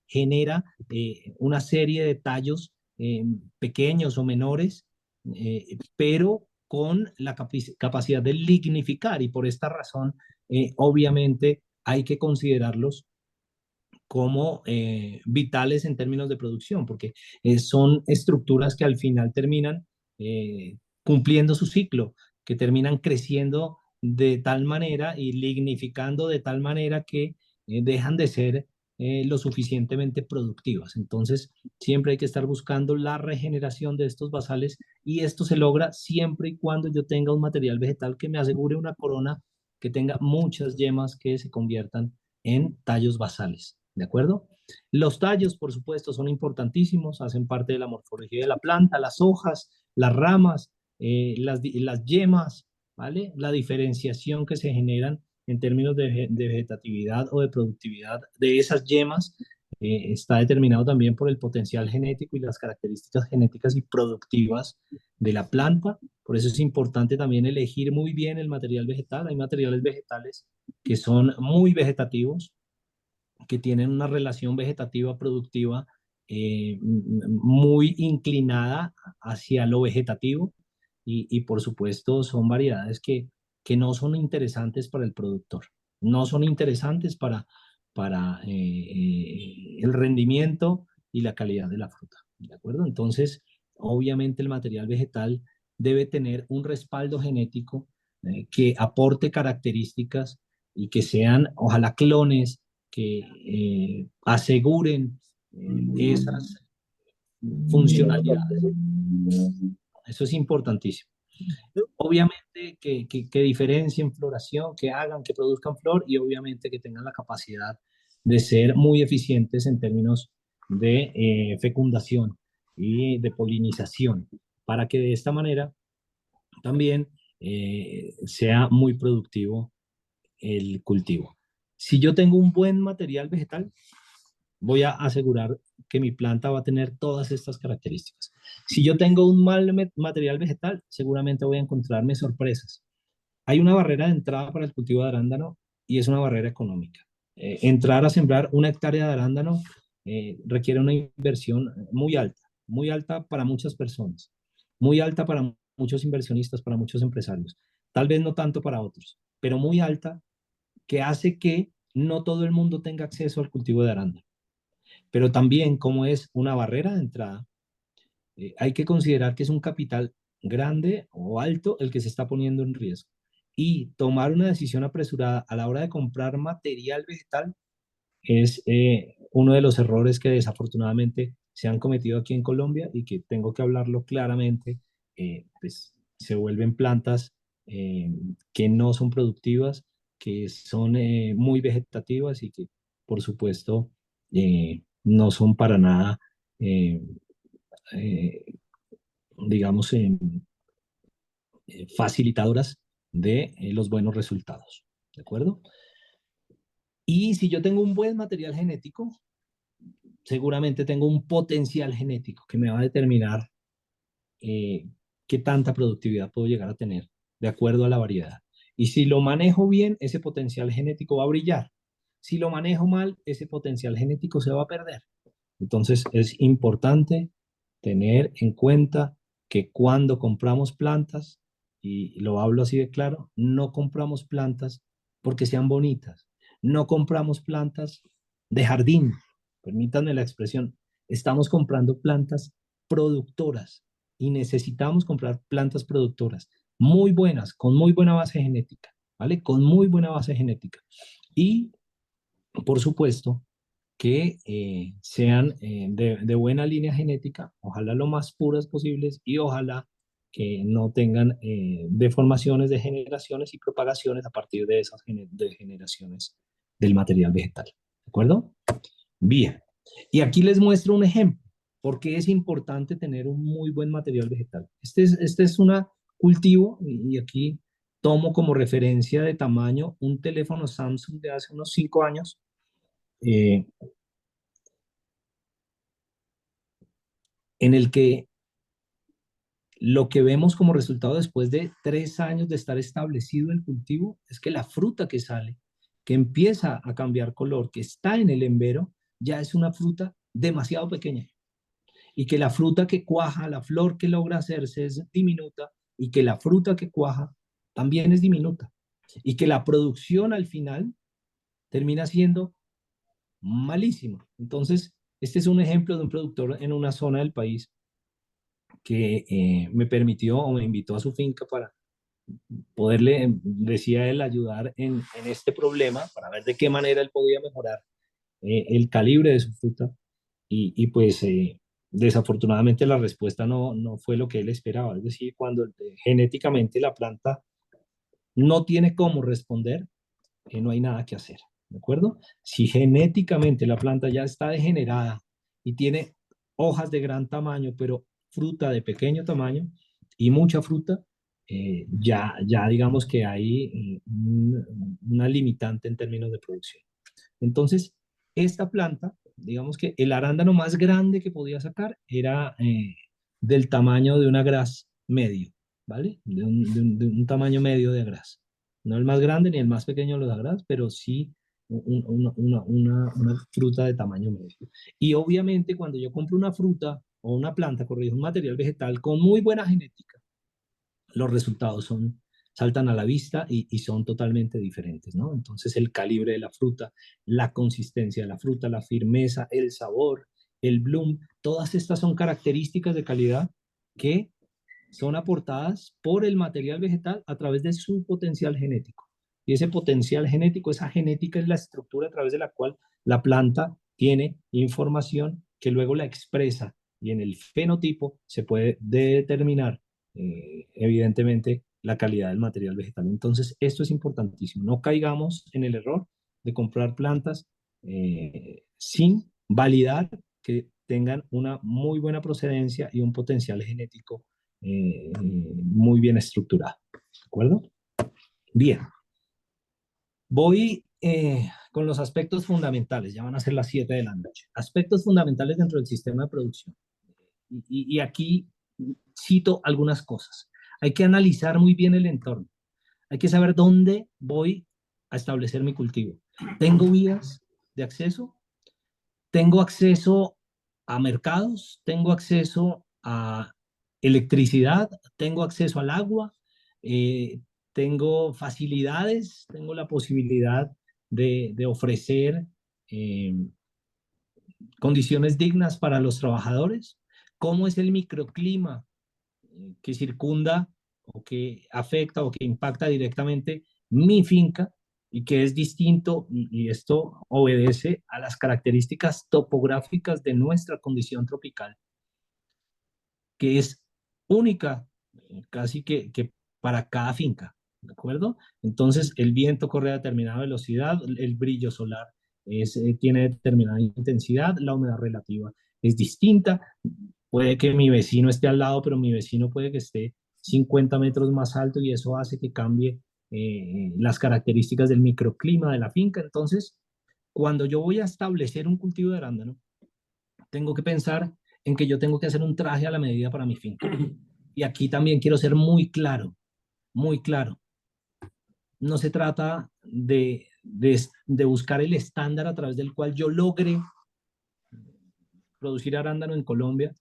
genera una serie de tallos pequeños o menores, pero con la capacidad de lignificar, y por esta razón, obviamente, hay que considerarlos como vitales en términos de producción, porque son estructuras que al final terminan cumpliendo su ciclo, que terminan creciendo de tal manera y lignificando de tal manera que dejan de ser lo suficientemente productivas. Entonces, siempre hay que estar buscando la regeneración de estos basales, y esto se logra siempre y cuando yo tenga un material vegetal que me asegure una corona que tenga muchas yemas que se conviertan en tallos basales. ¿De acuerdo? Los tallos, por supuesto, son importantísimos, hacen parte de la morfología de la planta, las hojas, las ramas, las yemas, ¿vale? La diferenciación que se generan en términos de vegetatividad o de productividad de esas yemas está determinado también por el potencial genético y las características genéticas y productivas de la planta. Por eso es importante también elegir muy bien el material vegetal. Hay materiales vegetales que son muy vegetativos, que tienen una relación vegetativa productiva muy inclinada hacia lo vegetativo, y por supuesto son variedades que no son interesantes para el productor, no son interesantes para el rendimiento y la calidad de la fruta, ¿de acuerdo? Entonces, obviamente el material vegetal debe tener un respaldo genético que aporte características y que sean, ojalá, clones que aseguren esas funcionalidades. Eso es importantísimo. Obviamente que diferencien floración, que hagan, que produzcan flor, y obviamente que tengan la capacidad de ser muy eficientes en términos de fecundación y de polinización, para que de esta manera también sea muy productivo el cultivo. Si yo tengo un buen material vegetal, voy a asegurar que mi planta va a tener todas estas características. Si yo tengo un mal material vegetal, seguramente voy a encontrarme sorpresas. Hay una barrera de entrada para el cultivo de arándano, y es una barrera económica. Entrar a sembrar 1 hectárea de arándano requiere una inversión muy alta para muchas personas, muy alta para muchos inversionistas, para muchos empresarios. Tal vez no tanto para otros, pero muy alta, que hace que no todo el mundo tenga acceso al cultivo de arándano. Pero también, como es una barrera de entrada, hay que considerar que es un capital grande o alto el que se está poniendo en riesgo. Y tomar una decisión apresurada a la hora de comprar material vegetal es uno de los errores que desafortunadamente se han cometido aquí en Colombia, y que tengo que hablarlo claramente, pues se vuelven plantas que no son productivas, que son muy vegetativas, y que por supuesto no son para nada, eh, eh, digamos, facilitadoras de los buenos resultados. ¿De acuerdo? Y si yo tengo un buen material genético, seguramente tengo un potencial genético que me va a determinar qué tanta productividad puedo llegar a tener de acuerdo a la variedad. Y si lo manejo bien, ese potencial genético va a brillar. Si lo manejo mal, ese potencial genético se va a perder. Entonces es importante tener en cuenta que cuando compramos plantas, y lo hablo así de claro, no compramos plantas porque sean bonitas, no compramos plantas de jardín, permítanme la expresión, estamos comprando plantas productoras, y necesitamos comprar plantas productoras muy buenas, con muy buena base genética, ¿vale? Con muy buena base genética. Y, por supuesto, que sean de buena línea genética, ojalá lo más puras posibles, y ojalá que no tengan deformaciones de generaciones y propagaciones a partir de esas de generaciones del material vegetal. ¿De acuerdo? Bien. Y aquí les muestro un ejemplo. ¿Por qué es importante tener un muy buen material vegetal? Este es un cultivo, y aquí tomo como referencia de tamaño un teléfono Samsung de hace unos 5 años. Eh, en el que lo que vemos como resultado después de 3 años de estar establecido el cultivo es que la fruta que sale, que empieza a cambiar color, que está en el embero, ya es una fruta demasiado pequeña y que la fruta que cuaja, la flor que logra hacerse es diminuta y que la fruta que cuaja también es diminuta y que la producción al final termina siendo malísima. Entonces, este es un ejemplo de un productor en una zona del país que me permitió o me invitó a su finca para poderle, decía él, ayudar en este problema para ver de qué manera él podía mejorar el calibre de su fruta y pues desafortunadamente la respuesta no fue lo que él esperaba. Es decir, cuando genéticamente la planta no tiene cómo responder, no hay nada que hacer, ¿de acuerdo? Si genéticamente la planta ya está degenerada y tiene hojas de gran tamaño, pero fruta de pequeño tamaño y mucha fruta, ya digamos que hay una limitante en términos de producción. Entonces, esta planta, digamos que el arándano más grande que podía sacar era del tamaño de una gras medio, ¿vale? De un tamaño medio de gras. No el más grande ni el más pequeño de los agras, pero sí una fruta de tamaño medio. Y obviamente cuando yo compro una fruta o una planta, corrijo, un material vegetal con muy buena genética, los resultados saltan a la vista y son totalmente diferentes, ¿no? Entonces el calibre de la fruta, la consistencia de la fruta, la firmeza, el sabor, el bloom, todas estas son características de calidad que son aportadas por el material vegetal a través de su potencial genético. Y ese potencial genético, esa genética es la estructura a través de la cual la planta tiene información que luego la expresa y en el fenotipo se puede determinar evidentemente la calidad del material vegetal. Entonces, esto es importantísimo. No caigamos en el error de comprar plantas sin validar que tengan una muy buena procedencia y un potencial genético muy bien estructurado. ¿De acuerdo? Bien. Voy con los aspectos fundamentales. Ya van a ser las 7 de la noche. Aspectos fundamentales dentro del sistema de producción. Y aquí cito algunas cosas. Hay que analizar muy bien el entorno. Hay que saber dónde voy a establecer mi cultivo. ¿Tengo vías de acceso? ¿Tengo acceso a mercados? ¿Tengo acceso a electricidad? ¿Tengo acceso al agua? ¿Tengo facilidades? ¿Tengo la posibilidad de ofrecer eh, condiciones dignas para los trabajadores? ¿Cómo es el microclima que circunda o que afecta o que impacta directamente mi finca y que es distinto y esto obedece a las características topográficas de nuestra condición tropical, que es única casi que para cada finca, ¿de acuerdo? Entonces el viento corre a determinada velocidad, el brillo solar tiene determinada intensidad, la humedad relativa es distinta, puede que mi vecino esté al lado, pero mi vecino puede que esté 50 metros más alto y eso hace que cambie las características del microclima de la finca. Entonces, cuando yo voy a establecer un cultivo de arándano, tengo que pensar en que yo tengo que hacer un traje a la medida para mi finca. Y aquí también quiero ser muy claro, muy claro. No se trata de buscar el estándar a través del cual yo logre producir arándano en Colombia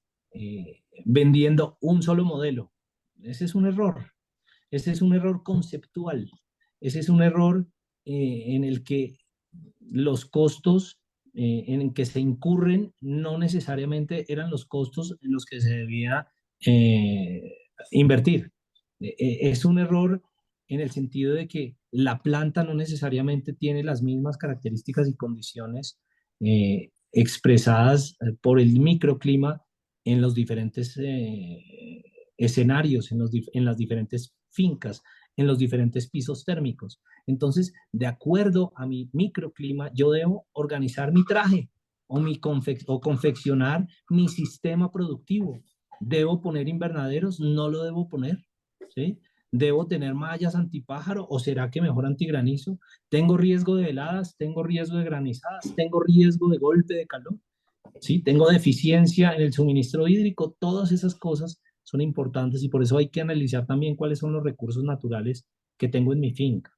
vendiendo un solo modelo. Ese es un error. Ese es un error conceptual. Ese es un error en el que los costos en que se incurren no necesariamente eran los costos en los que se debía invertir. Es un error en el sentido de que la planta no necesariamente tiene las mismas características y condiciones expresadas por el microclima en los diferentes escenarios, en las diferentes fincas, en los diferentes pisos térmicos. Entonces, de acuerdo a mi microclima, yo debo organizar mi traje o confeccionar mi sistema productivo. ¿Debo poner invernaderos? No lo debo poner, ¿sí? ¿Debo tener mallas antipájaro o será que mejor antigranizo? ¿Tengo riesgo de heladas? ¿Tengo riesgo de granizadas? ¿Tengo riesgo de golpe de calor? ¿Sí? ¿Tengo deficiencia en el suministro hídrico? Todas esas cosas son importantes y por eso hay que analizar también cuáles son los recursos naturales que tengo en mi finca.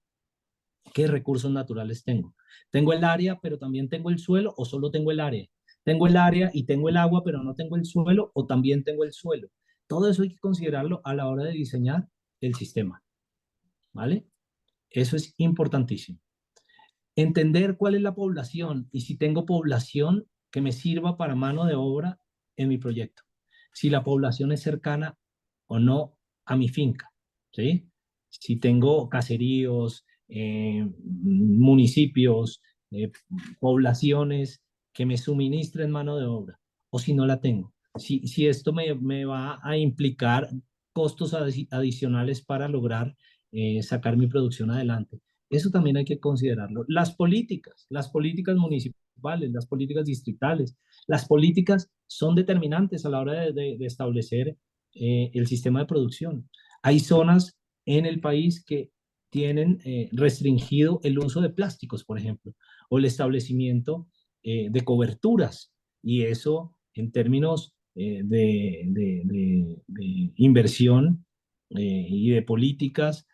¿Qué recursos naturales tengo? ¿Tengo el área, pero también tengo el suelo o solo tengo el área? ¿Tengo el área y tengo el agua, pero no tengo el suelo o también tengo el suelo? Todo eso hay que considerarlo a la hora de diseñar el sistema, ¿vale? Eso es importantísimo. Entender cuál es la población y si tengo población que me sirva para mano de obra en mi proyecto. Si la población es cercana o no a mi finca, ¿sí? Si tengo caseríos, municipios, poblaciones que me suministren mano de obra, o si no la tengo. Si esto me va a implicar costos adicionales para lograr sacar mi producción adelante. Eso también hay que considerarlo. Las políticas municipales, las políticas distritales, las políticas son determinantes a la hora de establecer el sistema de producción. Hay zonas en el país que tienen restringido el uso de plásticos, por ejemplo, o el establecimiento de coberturas, y eso en términos de inversión y de políticas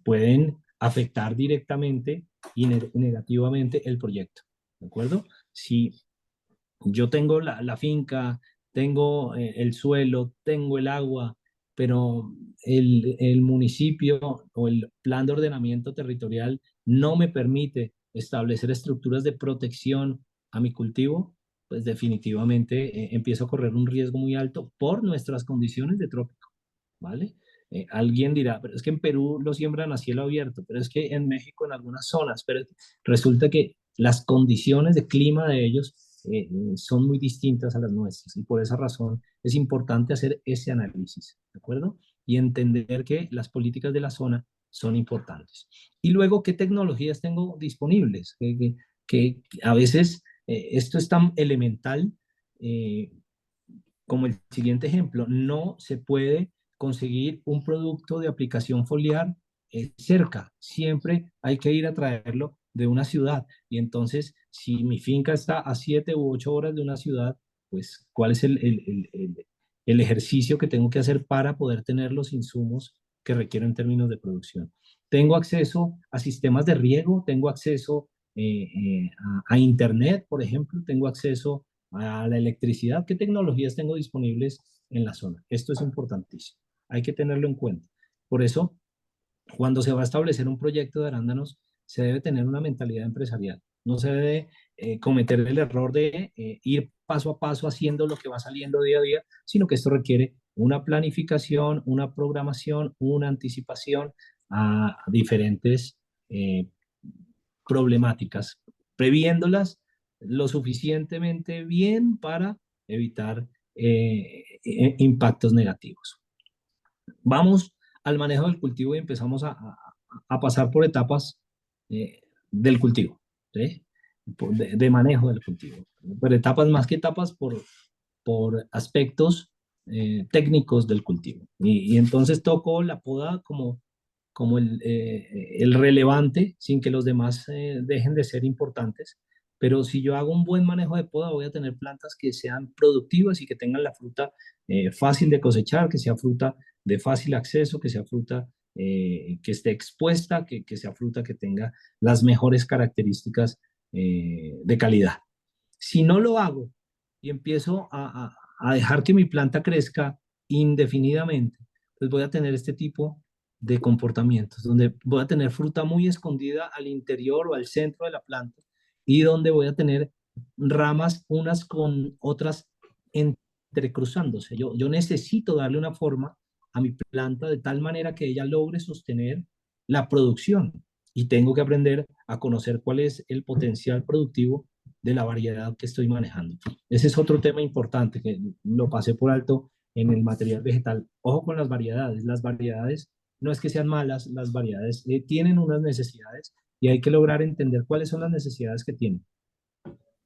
pueden afectar directamente y negativamente el proyecto, ¿de acuerdo? Si yo tengo la finca, tengo el suelo, tengo el agua, pero el municipio o el plan de ordenamiento territorial no me permite establecer estructuras de protección a mi cultivo, pues definitivamente empiezo a correr un riesgo muy alto por nuestras condiciones de trópico, ¿vale? Alguien dirá, pero es que en Perú lo siembran a cielo abierto, pero es que en México en algunas zonas, pero resulta que las condiciones de clima de ellos son muy distintas a las nuestras y por esa razón es importante hacer ese análisis, ¿de acuerdo? Y entender que las políticas de la zona son importantes. Y luego, ¿qué tecnologías tengo disponibles? Que a veces esto es tan elemental como el siguiente ejemplo, no se puede conseguir un producto de aplicación foliar cerca, siempre hay que ir a traerlo de una ciudad. Y entonces, si mi finca está a 7 u 8 horas de una ciudad, pues, ¿cuál es el ejercicio que tengo que hacer para poder tener los insumos que requiero en términos de producción? Tengo acceso a sistemas de riego, tengo acceso a Internet, por ejemplo, tengo acceso a la electricidad. ¿Qué tecnologías tengo disponibles en la zona? Esto es importantísimo. Hay que tenerlo en cuenta. Por eso, cuando se va a establecer un proyecto de arándanos, se debe tener una mentalidad empresarial. No se debe cometer el error de ir paso a paso haciendo lo que va saliendo día a día, sino que esto requiere una planificación, una programación, una anticipación a diferentes problemáticas, previéndolas lo suficientemente bien para evitar impactos negativos. Vamos al manejo del cultivo y empezamos a pasar por etapas del cultivo, ¿sí? De manejo del cultivo. Por etapas más que etapas, por aspectos técnicos del cultivo. Y entonces toco la poda como el relevante, sin que los demás dejen de ser importantes. Pero si yo hago un buen manejo de poda, voy a tener plantas que sean productivas y que tengan la fruta fácil de cosechar, que sea fruta de fácil acceso, que sea fruta que esté expuesta, que sea fruta que tenga las mejores características de calidad. Si no lo hago y empiezo a dejar que mi planta crezca indefinidamente, pues voy a tener este tipo de comportamientos, donde voy a tener fruta muy escondida al interior o al centro de la planta y donde voy a tener ramas unas con otras entrecruzándose. Yo necesito darle una forma a mi planta de tal manera que ella logre sostener la producción y tengo que aprender a conocer cuál es el potencial productivo de la variedad que estoy manejando. Ese es otro tema importante que lo pasé por alto en el material vegetal. Ojo con las variedades. Las variedades no es que sean malas, las variedades tienen unas necesidades y hay que lograr entender cuáles son las necesidades que tienen.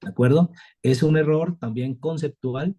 ¿De acuerdo? Es un error también conceptual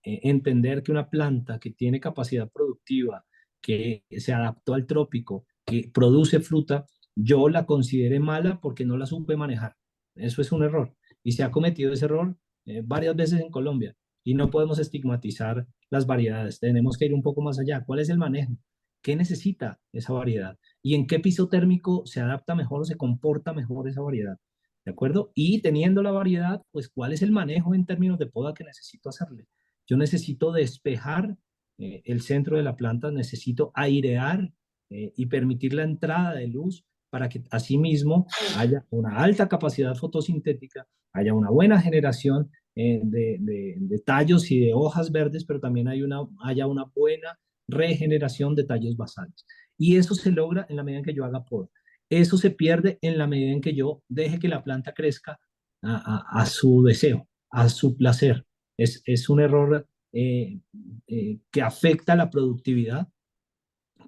entender que una planta que tiene capacidad productiva, que se adaptó al trópico, que produce fruta, yo la considere mala porque no la supe manejar. Eso es un error. Y se ha cometido ese error varias veces en Colombia. Y no podemos estigmatizar las variedades. Tenemos que ir un poco más allá. ¿Cuál es el manejo? ¿Qué necesita esa variedad? y en qué piso térmico se adapta mejor o se comporta mejor esa variedad. ¿De acuerdo? Y teniendo la variedad, pues, ¿cuál es el manejo en términos de poda que necesito hacerle? Yo necesito despejar el centro de la planta, necesito airear y permitir la entrada de luz para que asimismo haya una alta capacidad fotosintética, haya una buena generación de tallos y de hojas verdes, pero también haya una buena regeneración de tallos basales. Y eso se logra en la medida en que yo haga poda. Eso se pierde en la medida en que yo deje que la planta crezca a su deseo, a su placer. Es un error que afecta la productividad,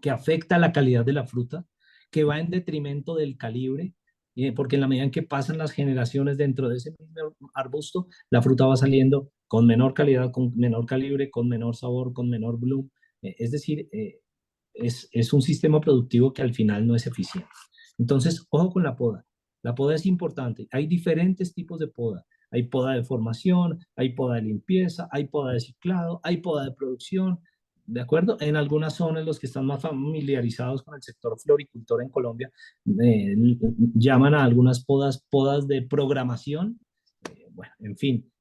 que afecta la calidad de la fruta, que va en detrimento del calibre, porque en la medida en que pasan las generaciones dentro de ese mismo arbusto, la fruta va saliendo con menor calidad, con menor calibre, con menor sabor, con menor bloom. Es decir, es un sistema productivo que al final no es eficiente. Entonces, ojo con la poda. La poda es importante. Hay diferentes tipos de poda. Hay poda de formación, hay poda de limpieza, hay poda de ciclado, hay poda de producción. ¿De acuerdo? En algunas zonas, los que están más familiarizados con el sector floricultor en Colombia, eh, llaman a algunas podas de programación. Bueno, en fin,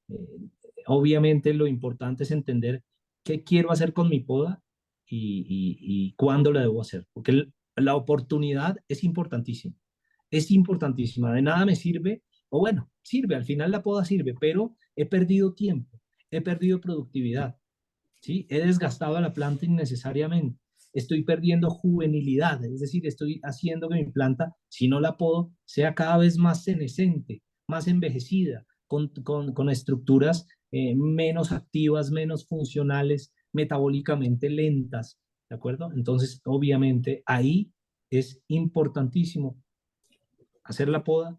obviamente lo importante es entender qué quiero hacer con mi poda y cuándo la debo hacer, porque la oportunidad es importantísima. Es importantísima. De nada me sirve, o bueno, sirve, al final la poda sirve, pero he perdido tiempo, he perdido productividad. ¿Sí? He desgastado a la planta innecesariamente. Estoy perdiendo juvenilidad, es decir, estoy haciendo que mi planta, si no la podo, sea cada vez más senescente, más envejecida, con estructuras menos activas, menos funcionales, metabólicamente lentas, ¿de acuerdo? Entonces, obviamente, ahí es importantísimo hacer la poda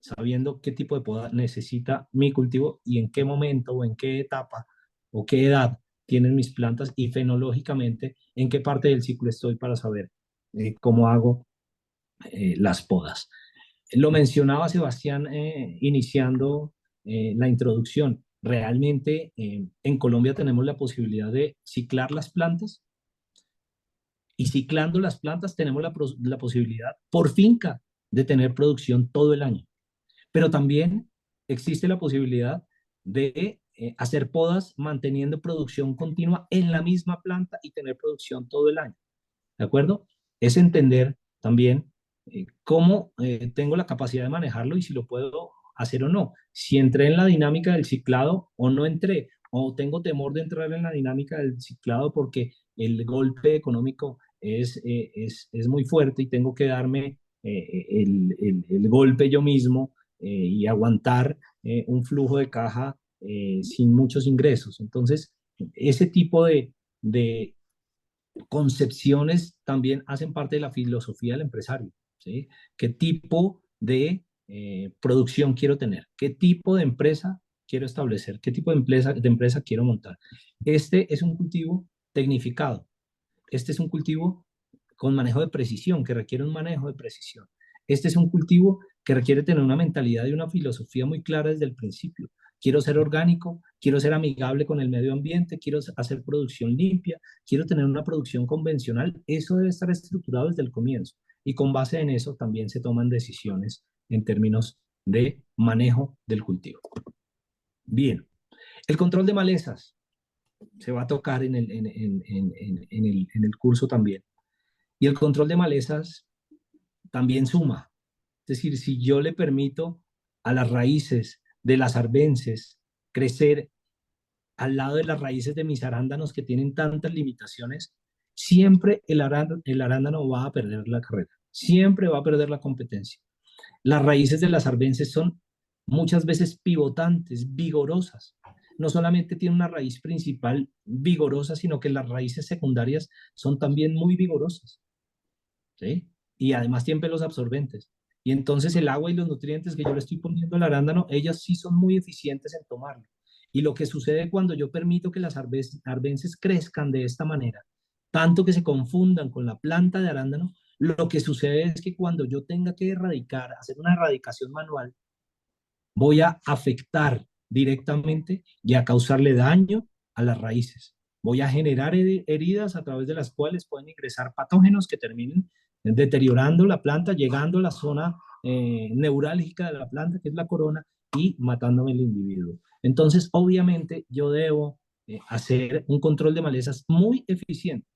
sabiendo qué tipo de poda necesita mi cultivo y en qué momento o en qué etapa o qué edad tienen mis plantas y fenológicamente en qué parte del ciclo estoy para saber cómo hago las podas. Lo mencionaba Sebastián iniciando la introducción. Realmente en Colombia tenemos la posibilidad de ciclar las plantas y ciclando las plantas tenemos la posibilidad por finca de tener producción todo el año. Pero también existe la posibilidad de hacer podas manteniendo producción continua en la misma planta y tener producción todo el año. ¿De acuerdo? Es entender también cómo tengo la capacidad de manejarlo y si lo puedo hacer o no. Si entré en la dinámica del ciclado o no entré, o tengo temor de entrar en la dinámica del ciclado porque el golpe económico es muy fuerte y tengo que darme el golpe yo mismo y aguantar un flujo de caja sin muchos ingresos. Entonces, ese tipo de concepciones también hacen parte de la filosofía del empresario, ¿sí? ¿Qué tipo de producción quiero tener? ¿Qué tipo de empresa quiero establecer? ¿Qué tipo de empresa quiero montar? Este es un cultivo tecnificado. Este es un cultivo con manejo de precisión, que requiere un manejo de precisión. Este es un cultivo que requiere tener una mentalidad y una filosofía muy clara desde el principio. Quiero ser orgánico, quiero ser amigable con el medio ambiente, quiero hacer producción limpia, quiero tener una producción convencional. Eso debe estar estructurado desde el comienzo. Y con base en eso también se toman decisiones en términos de manejo del cultivo. Bien, el control de malezas se va a tocar en el curso también. Y el control de malezas también suma. Es decir, si yo le permito a las raíces de las arbences crecer al lado de las raíces de mis arándanos que tienen tantas limitaciones, siempre el arándano va a perder la carrera, siempre va a perder la competencia. Las raíces de las arbences son muchas veces pivotantes, vigorosas. No solamente tiene una raíz principal vigorosa, sino que las raíces secundarias son también muy vigorosas. ¿Sí? Y además tienen pelos absorbentes. Y entonces el agua y los nutrientes que yo le estoy poniendo al arándano, ellas sí son muy eficientes en tomarlo. Y lo que sucede cuando yo permito que las arbences crezcan de esta manera, tanto que se confundan con la planta de arándano, lo que sucede es que cuando yo tenga que erradicar, hacer una erradicación manual, voy a afectar directamente y a causarle daño a las raíces. Voy a generar heridas a través de las cuales pueden ingresar patógenos que terminen deteriorando la planta, llegando a la zona neurálgica de la planta, que es la corona, y matándome el individuo. Entonces, obviamente, yo debo hacer un control de malezas muy eficiente,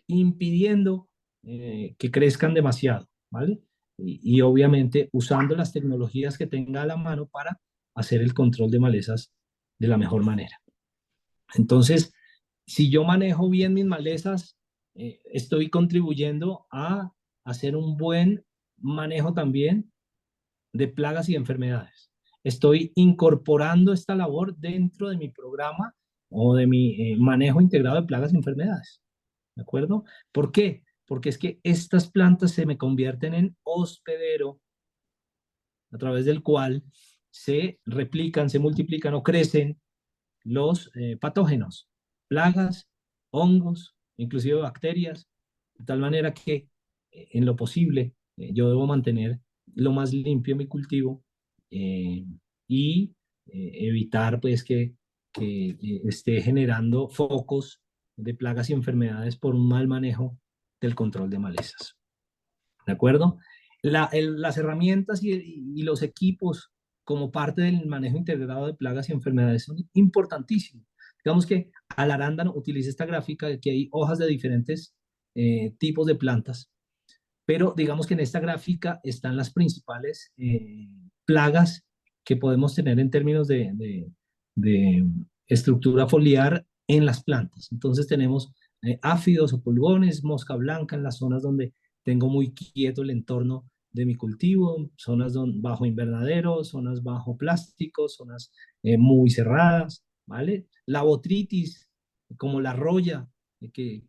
impidiendo que crezcan demasiado, ¿vale? Y obviamente usando las tecnologías que tenga a la mano para hacer el control de malezas de la mejor manera. Entonces, si yo manejo bien mis malezas, estoy contribuyendo a hacer un buen manejo también de plagas y enfermedades. Estoy incorporando esta labor dentro de mi programa o de mi manejo integrado de plagas y enfermedades. ¿De acuerdo? ¿Por qué? Porque es que estas plantas se me convierten en hospedero a través del cual se replican, se multiplican o crecen los patógenos, plagas, hongos, inclusive bacterias, de tal manera que en lo posible yo debo mantener lo más limpio mi cultivo eh, y evitar pues que esté generando focos de plagas y enfermedades por un mal manejo del control de malezas. ¿De acuerdo? Las herramientas y los equipos como parte del manejo integrado de plagas y enfermedades son importantísimos. Digamos que al arándano utiliza esta gráfica de que hay hojas de diferentes tipos de plantas, pero digamos que en esta gráfica están las principales plagas que podemos tener en términos de estructura foliar en las plantas. Entonces tenemos áfidos o pulgones, mosca blanca en las zonas donde tengo muy quieto el entorno de mi cultivo, zonas bajo invernadero, zonas bajo plástico, zonas muy cerradas, ¿vale? La botritis, como la roya, que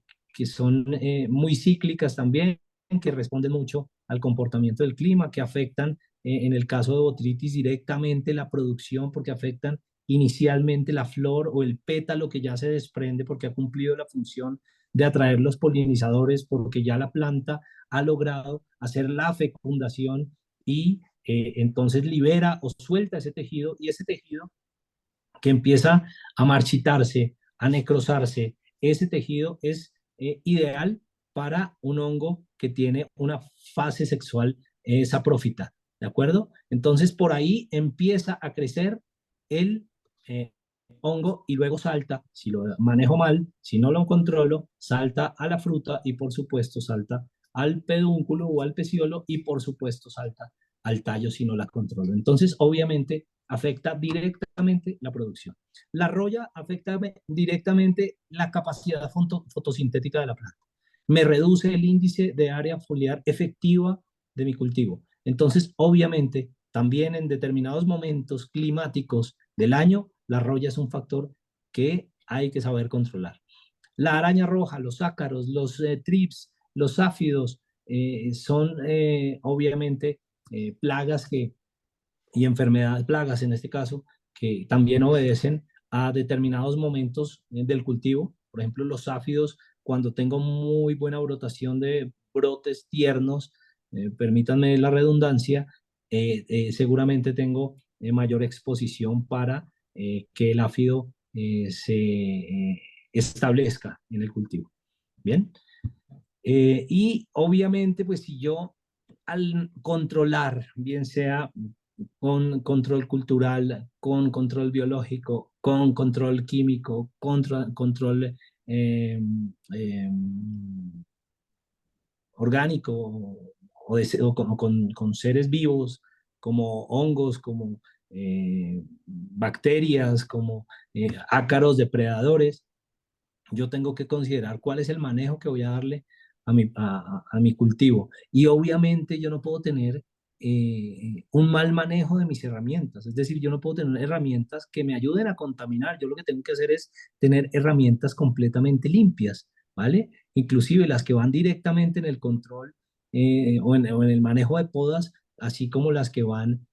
son muy cíclicas también, que responden mucho al comportamiento del clima, que afectan, en el caso de botritis, directamente la producción, porque afectan inicialmente la flor o el pétalo que ya se desprende porque ha cumplido la función de atraer los polinizadores, porque ya la planta ha logrado hacer la fecundación y entonces libera o suelta ese tejido, y ese tejido que empieza a marchitarse, a necrosarse, ese tejido es ideal para un hongo que tiene una fase sexual saprófita, ¿de acuerdo? Entonces por ahí empieza a crecer el hongo y luego salta, si lo manejo mal, si no lo controlo, salta a la fruta y por supuesto salta al pedúnculo o al peciolo y por supuesto salta al tallo si no la controlo. Entonces, obviamente, afecta directamente la producción. La roya afecta directamente la capacidad fotosintética de la planta. Me reduce el índice de área foliar efectiva de mi cultivo. Entonces, obviamente, también en determinados momentos climáticos del año, la roya es un factor que hay que saber controlar. La araña roja, los ácaros, los trips, los áfidos, son obviamente plagas y enfermedades, plagas en este caso, que también obedecen a determinados momentos del cultivo. Por ejemplo, los áfidos, cuando tengo muy buena brotación de brotes tiernos, permítanme la redundancia, seguramente tengo mayor exposición para que el áfido se establezca en el cultivo. Bien. Y obviamente, pues si yo al controlar, bien sea con control cultural, con control biológico, con control químico, control eh, orgánico o con seres vivos, como hongos, como bacterias, como ácaros depredadores, yo tengo que considerar cuál es el manejo que voy a darle a mi cultivo. Y obviamente yo no puedo tener un mal manejo de mis herramientas. Es decir, yo no puedo tener herramientas que me ayuden a contaminar. Yo lo que tengo que hacer es tener herramientas completamente limpias, ¿vale? Inclusive las que van directamente en el control o en el manejo de podas, así como las que van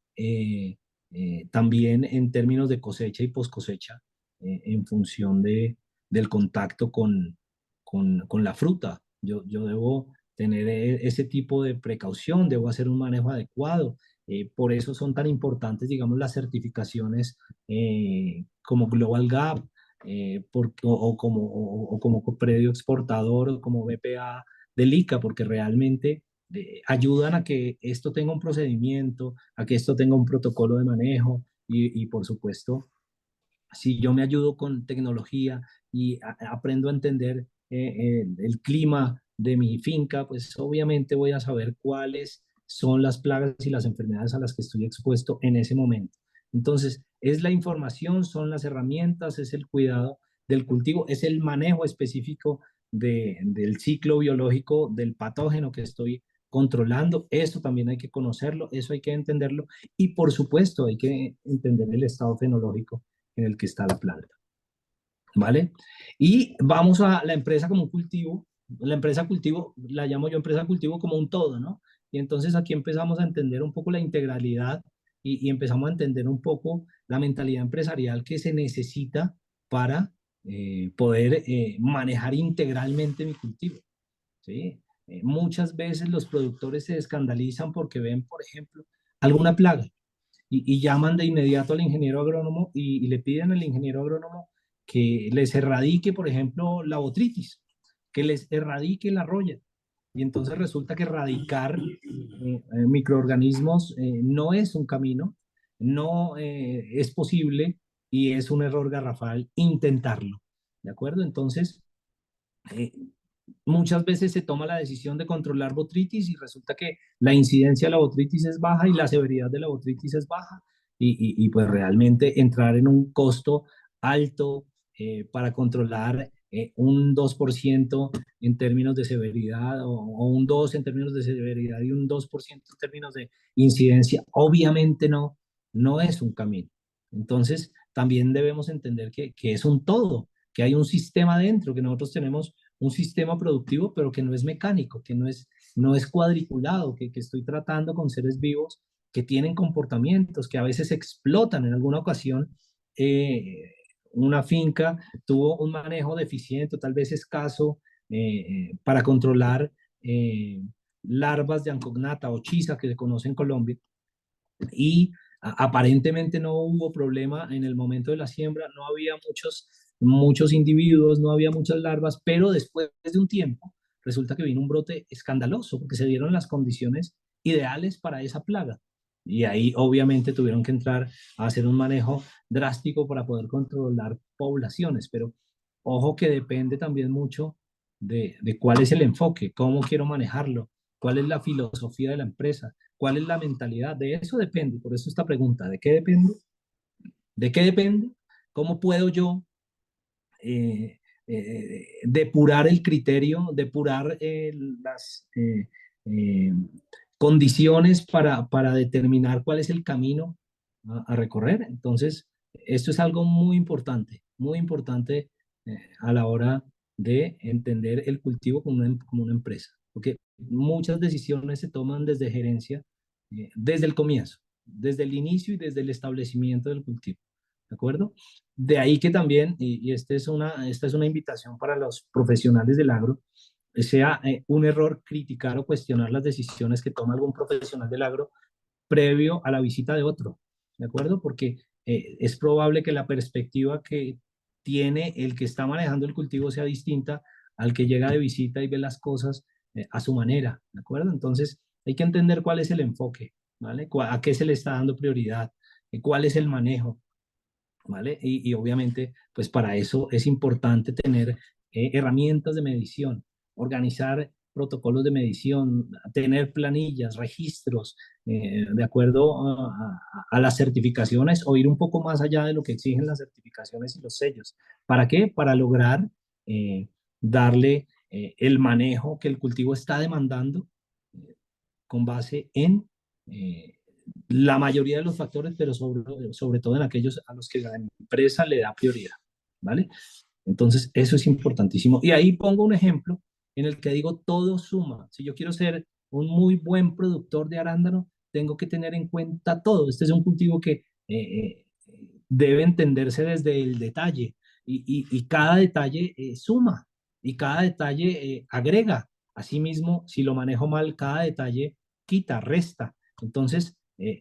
también en términos de cosecha y post cosecha, en función del contacto con la fruta. Yo debo tener ese tipo de precaución, debo hacer un manejo adecuado. Por eso son tan importantes, digamos, las certificaciones como Global Gap, o como predio exportador o como BPA del ICA, porque realmente ayudan a que esto tenga un procedimiento, a que esto tenga un protocolo de manejo y por supuesto, si yo me ayudo con tecnología y aprendo a entender el clima de mi finca, pues obviamente voy a saber cuáles son las plagas y las enfermedades a las que estoy expuesto en ese momento. Entonces, es la información, son las herramientas, es el cuidado del cultivo, es el manejo específico del ciclo biológico del patógeno que estoy controlando. Eso también hay que conocerlo, eso hay que entenderlo y por supuesto hay que entender el estado fenológico en el que está la planta, ¿vale? Y vamos a la empresa como un cultivo, la empresa cultivo, la llamo yo empresa cultivo como un todo, ¿no? Y entonces aquí empezamos a entender un poco la integralidad y empezamos a entender un poco la mentalidad empresarial que se necesita para poder manejar integralmente mi cultivo, ¿sí? Muchas veces los productores se escandalizan porque ven, por ejemplo, alguna plaga y llaman de inmediato al ingeniero agrónomo y le piden al ingeniero agrónomo que les erradique, por ejemplo, la botritis, que les erradique la roya. Y entonces resulta que erradicar microorganismos no es un camino, no es posible y es un error garrafal intentarlo. ¿De acuerdo? Entonces, eh, muchas veces se toma la decisión de controlar botritis y resulta que la incidencia de la botritis es baja y la severidad de la botritis es baja y pues realmente entrar en un costo alto para controlar un 2% en términos de severidad o un 2 en términos de severidad y un 2% en términos de incidencia, obviamente no es un camino. Entonces, también debemos entender que es un todo, que hay un sistema dentro, que nosotros tenemos un sistema productivo, pero que no es mecánico, que no es cuadriculado, que estoy tratando con seres vivos que tienen comportamientos, que a veces explotan. En alguna ocasión, una finca tuvo un manejo deficiente, tal vez escaso, para controlar larvas de ancognata o chisa que se conoce en Colombia, y aparentemente no hubo problema en el momento de la siembra, no había muchos individuos, no había muchas larvas, pero después de un tiempo resulta que vino un brote escandaloso porque se dieron las condiciones ideales para esa plaga. Y ahí obviamente tuvieron que entrar a hacer un manejo drástico para poder controlar poblaciones, pero ojo que depende también mucho de cuál es el enfoque, cómo quiero manejarlo, cuál es la filosofía de la empresa, cuál es la mentalidad. De eso depende, por eso esta pregunta, ¿de qué depende? ¿De qué depende? ¿Cómo puedo yo depurar el criterio, depurar las eh, condiciones para determinar cuál es el camino a recorrer? Entonces, esto es algo muy importante a la hora de entender el cultivo como una empresa, porque muchas decisiones se toman desde gerencia, desde el comienzo, desde el inicio y desde el establecimiento del cultivo. ¿De acuerdo? De ahí que también, y esta es una invitación para los profesionales del agro, sea un error criticar o cuestionar las decisiones que toma algún profesional del agro previo a la visita de otro, ¿de acuerdo? Porque es probable que la perspectiva que tiene el que está manejando el cultivo sea distinta al que llega de visita y ve las cosas a su manera, ¿de acuerdo? Entonces hay que entender cuál es el enfoque, ¿vale? ¿A qué se le está dando prioridad? ¿Cuál es el manejo? ¿Vale? Y obviamente, pues para eso es importante tener herramientas de medición, organizar protocolos de medición, tener planillas, registros, de acuerdo a las certificaciones o ir un poco más allá de lo que exigen las certificaciones y los sellos. ¿Para qué? Para lograr eh, darle el manejo que el cultivo está demandando con base en la mayoría de los factores, pero sobre todo en aquellos a los que la empresa le da prioridad, ¿vale? Entonces, eso es importantísimo. Y ahí pongo un ejemplo en el que digo, todo suma. Si yo quiero ser un muy buen productor de arándano, tengo que tener en cuenta todo. Este es un cultivo que debe entenderse desde el detalle y cada detalle suma y cada detalle agrega. Asimismo, si lo manejo mal, cada detalle quita, resta. Entonces,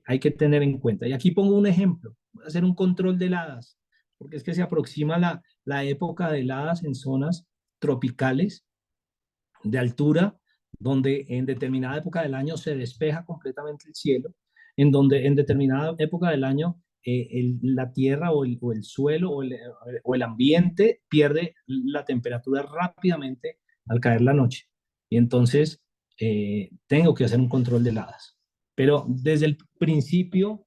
hay que tener en cuenta. Y aquí pongo un ejemplo. Voy a hacer un control de heladas, porque es que se aproxima la época de heladas en zonas tropicales de altura donde en determinada época del año se despeja completamente el cielo, en donde en determinada época del año la tierra o el suelo o el ambiente pierde la temperatura rápidamente al caer la noche. Y entonces tengo que hacer un control de heladas. Pero desde el principio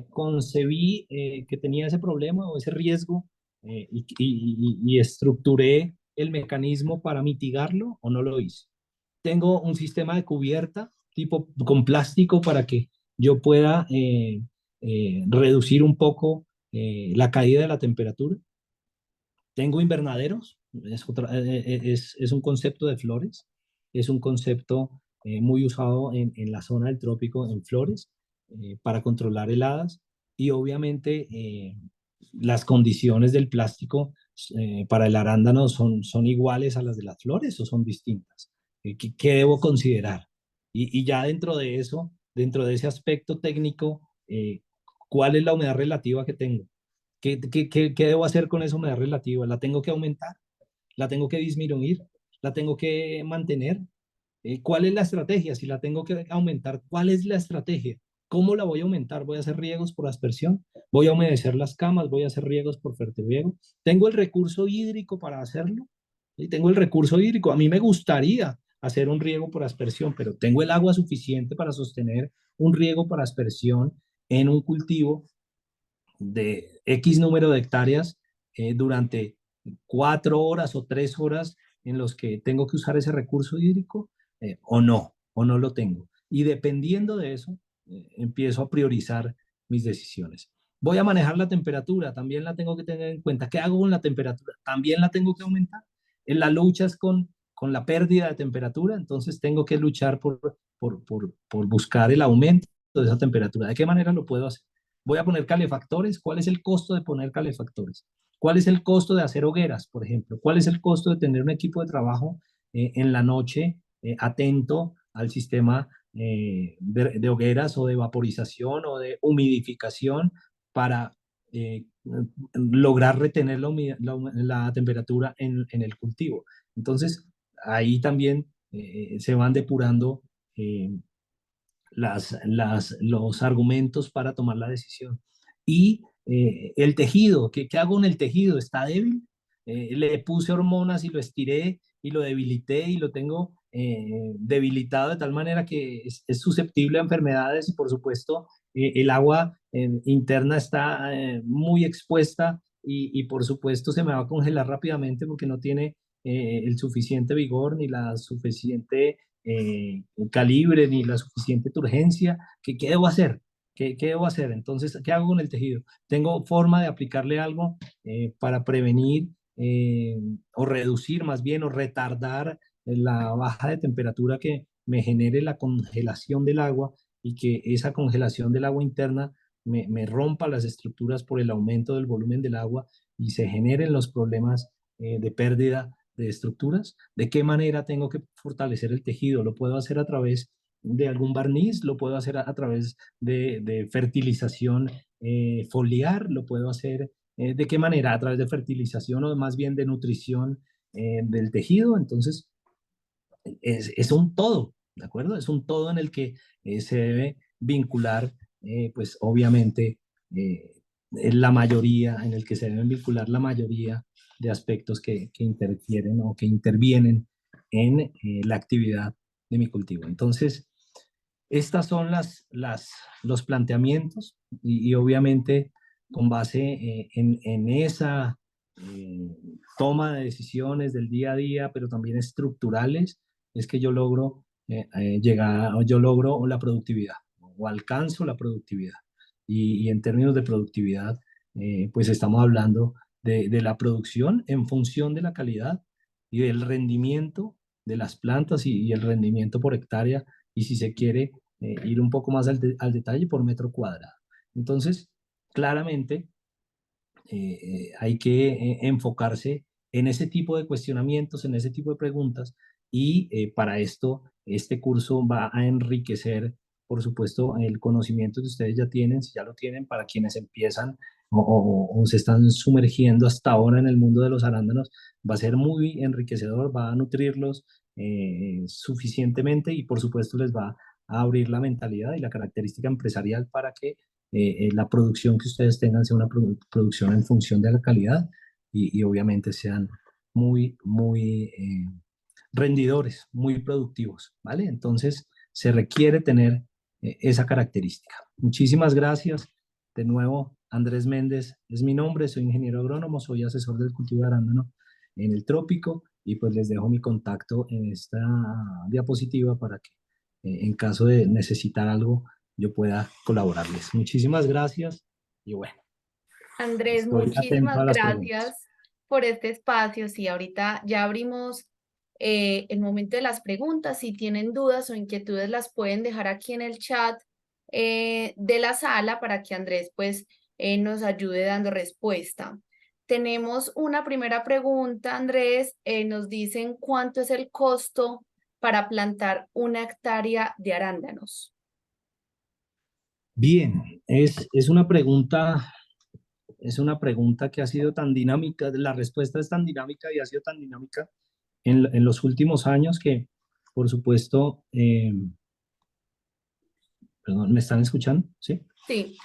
concebí que tenía ese problema o ese riesgo y estructuré el mecanismo para mitigarlo o no lo hice. Tengo un sistema de cubierta tipo con plástico para que yo pueda reducir un poco la caída de la temperatura. Tengo invernaderos, es un concepto de flores, es un concepto muy usado en la zona del trópico en flores para controlar heladas y obviamente las condiciones del plástico para el arándano son iguales a las de las flores o son distintas. ¿Qué debo considerar? Y ya dentro de eso, dentro de ese aspecto técnico, ¿cuál es la humedad relativa que tengo? ¿Qué debo hacer con esa humedad relativa? ¿La tengo que aumentar? ¿La tengo que disminuir? ¿La tengo que mantener? ¿Cuál es la estrategia? Si la tengo que aumentar, ¿cuál es la estrategia? ¿Cómo la voy a aumentar? ¿Voy a hacer riegos por aspersión? ¿Voy a humedecer las camas? ¿Voy a hacer riegos por fertirriego? ¿Tengo el recurso hídrico para hacerlo? ¿Sí? Tengo el recurso hídrico. A mí me gustaría hacer un riego por aspersión, pero tengo el agua suficiente para sostener un riego por aspersión en un cultivo de X número de hectáreas durante 4 horas o 3 horas en los que tengo que usar ese recurso hídrico o no lo tengo. Y dependiendo de eso, empiezo a priorizar mis decisiones. Voy a manejar la temperatura, también la tengo que tener en cuenta. ¿Qué hago con la temperatura? También la tengo que aumentar. En la lucha es con la pérdida de temperatura, entonces tengo que luchar por buscar el aumento de esa temperatura. ¿De qué manera lo puedo hacer? Voy a poner calefactores. ¿Cuál es el costo de poner calefactores? ¿Cuál es el costo de hacer hogueras, por ejemplo? ¿Cuál es el costo de tener un equipo de trabajo en la noche atento al sistema de hogueras o de vaporización o de humidificación para lograr retener la temperatura en el cultivo? Entonces, ahí también se van depurando eh, los argumentos para tomar la decisión. Y el tejido, ¿qué hago en el tejido? ¿Está débil? Le puse hormonas y lo estiré y lo debilité y lo tengo debilitado de tal manera que es susceptible a enfermedades y por supuesto el agua interna está muy expuesta y por supuesto se me va a congelar rápidamente porque no tiene el suficiente vigor ni la suficiente calibre ni la suficiente turgencia. ¿Qué debo hacer? ¿Qué debo hacer? Entonces, ¿qué hago con el tejido? ¿Tengo forma de aplicarle algo para prevenir o reducir más bien o retardar la baja de temperatura que me genere la congelación del agua y que esa congelación del agua interna me rompa las estructuras por el aumento del volumen del agua y se generen los problemas de pérdida de estructuras? ¿De qué manera tengo que fortalecer el tejido? ¿Lo puedo hacer a través de algún barniz? ¿Lo puedo hacer a través de fertilización foliar? ¿Lo puedo hacer de qué manera? ¿A través de fertilización o más bien de nutrición del tejido? Entonces, es un todo, ¿de acuerdo? Es un todo en el que se debe vincular, pues obviamente, la mayoría, en el que se deben vincular la mayoría de aspectos que interfieren o que intervienen en la actividad de mi cultivo. Entonces, estas son los planteamientos y obviamente con base en esa toma de decisiones del día a día, pero también estructurales, es que yo logro llegar, o yo logro la productividad o alcanzo la productividad. Y en términos de productividad, pues estamos hablando de la producción en función de la calidad y del rendimiento de las plantas y el rendimiento por hectárea y si se quiere ir un poco más al detalle por metro cuadrado. Entonces, claramente hay que enfocarse en ese tipo de cuestionamientos, en ese tipo de preguntas y para esto este curso va a enriquecer, por supuesto, el conocimiento que ustedes ya tienen, si ya lo tienen, para quienes empiezan o se están sumergiendo hasta ahora en el mundo de los arándanos, va a ser muy enriquecedor, va a nutrirlos suficientemente y por supuesto les va a abrir la mentalidad y la característica empresarial para que la producción que ustedes tengan sea una producción en función de la calidad y obviamente sean muy rendidores, muy productivos, ¿vale? Entonces se requiere tener esa característica. Muchísimas gracias. De nuevo, Andrés Méndez es mi nombre, soy ingeniero agrónomo, soy asesor del cultivo de arándano en el trópico y pues les dejo mi contacto en esta diapositiva para que en caso de necesitar algo yo pueda colaborarles. Muchísimas gracias y bueno, Andrés, estoy atento a muchísimas las preguntas. gracias por este espacio. Sí, ahorita ya abrimos el momento de las preguntas. Si tienen dudas o inquietudes, las pueden dejar aquí en el chat de la sala para que Andrés pues nos ayude dando respuesta. Tenemos una primera pregunta, Andrés. Nos dicen cuánto es el costo para plantar 1 hectárea de arándanos. Bien, es una pregunta que ha sido tan dinámica, la respuesta es tan dinámica y ha sido tan dinámica en los últimos años que, por supuesto, perdón, ¿me están escuchando? Sí. Sí.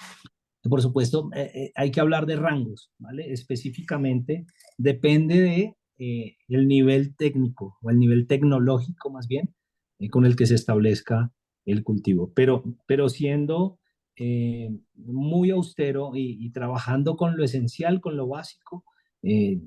Por supuesto, hay que hablar de rangos, ¿vale? Específicamente, depende de el nivel técnico o el nivel tecnológico más bien con el que se establezca el cultivo. Pero siendo muy austero y trabajando con lo esencial, con lo básico, eh,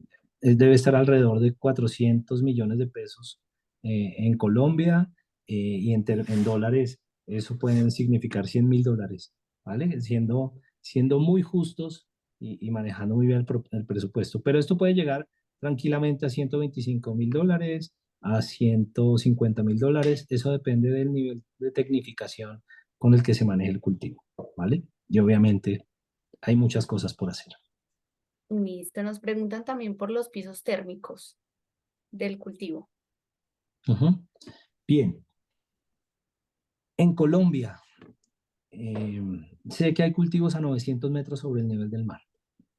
debe estar alrededor de 400 millones de pesos en Colombia y en dólares, eso pueden significar $100.000, ¿vale? Siendo muy justos y manejando muy bien el presupuesto. Pero esto puede llegar tranquilamente a $125.000, a $150.000. Eso depende del nivel de tecnificación con el que se maneje el cultivo, ¿vale? Y obviamente hay muchas cosas por hacer. Listo. Nos preguntan también por los pisos térmicos del cultivo. Ujú. Bien. En Colombia, sé que hay cultivos a 900 metros sobre el nivel del mar,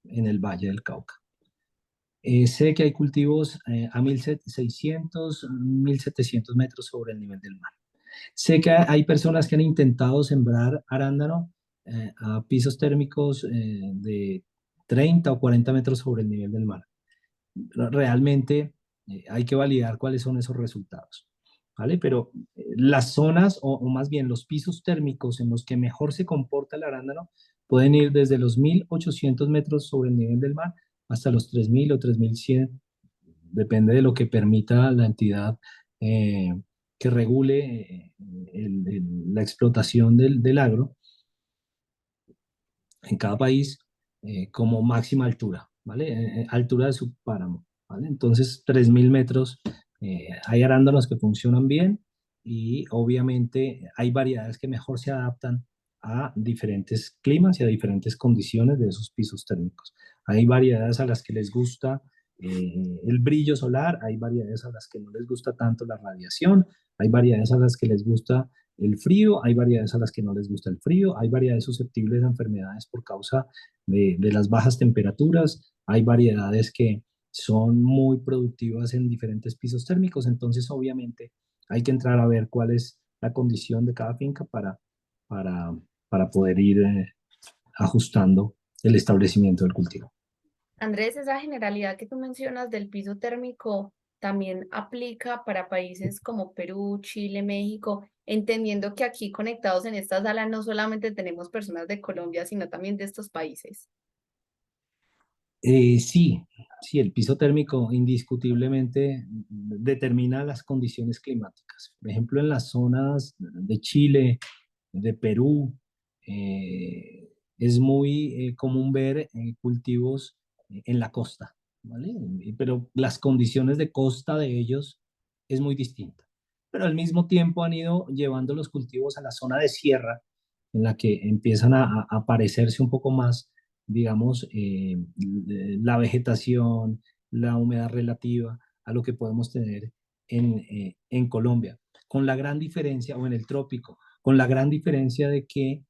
en el Valle del Cauca. Sé que hay cultivos a 1.600, 1.700 metros sobre el nivel del mar. Sé que hay personas que han intentado sembrar arándano a pisos térmicos de 30 o 40 metros sobre el nivel del mar. Realmente hay que validar cuáles son esos resultados, ¿vale? Pero las zonas, o más bien los pisos térmicos en los que mejor se comporta el arándano, pueden ir desde los 1.800 metros sobre el nivel del mar hasta los 3.000 o 3.100, depende de lo que permita la entidad que regule la explotación del agro en cada país como máxima altura, ¿vale? Altura de su páramo, ¿vale? Entonces, 3.000 metros, hay arándanos que funcionan bien y obviamente hay variedades que mejor se adaptan a diferentes climas y a diferentes condiciones de esos pisos térmicos. Hay variedades a las que les gusta el brillo solar, hay variedades a las que no les gusta tanto la radiación, hay variedades a las que les gusta el frío, hay variedades a las que no les gusta el frío, hay variedades susceptibles a enfermedades por causa de las bajas temperaturas, hay variedades que son muy productivas en diferentes pisos térmicos, entonces obviamente hay que entrar a ver cuál es la condición de cada finca para, para poder ir ajustando el establecimiento del cultivo. Andrés, esa generalidad que tú mencionas del piso térmico también aplica para países como Perú, Chile, México, entendiendo que aquí conectados en esta sala no solamente tenemos personas de Colombia, sino también de estos países. Sí, sí, el piso térmico indiscutiblemente determina las condiciones climáticas. Por ejemplo, en las zonas de Chile, de Perú, es muy común ver cultivos en la costa, ¿vale? Pero las condiciones de costa de ellos es muy distinta. Pero al mismo tiempo han ido llevando los cultivos a la zona de sierra, en la que empiezan a parecerse un poco más, digamos, la vegetación, la humedad relativa a lo que podemos tener en Colombia, con la gran diferencia, o en el trópico, con la gran diferencia de que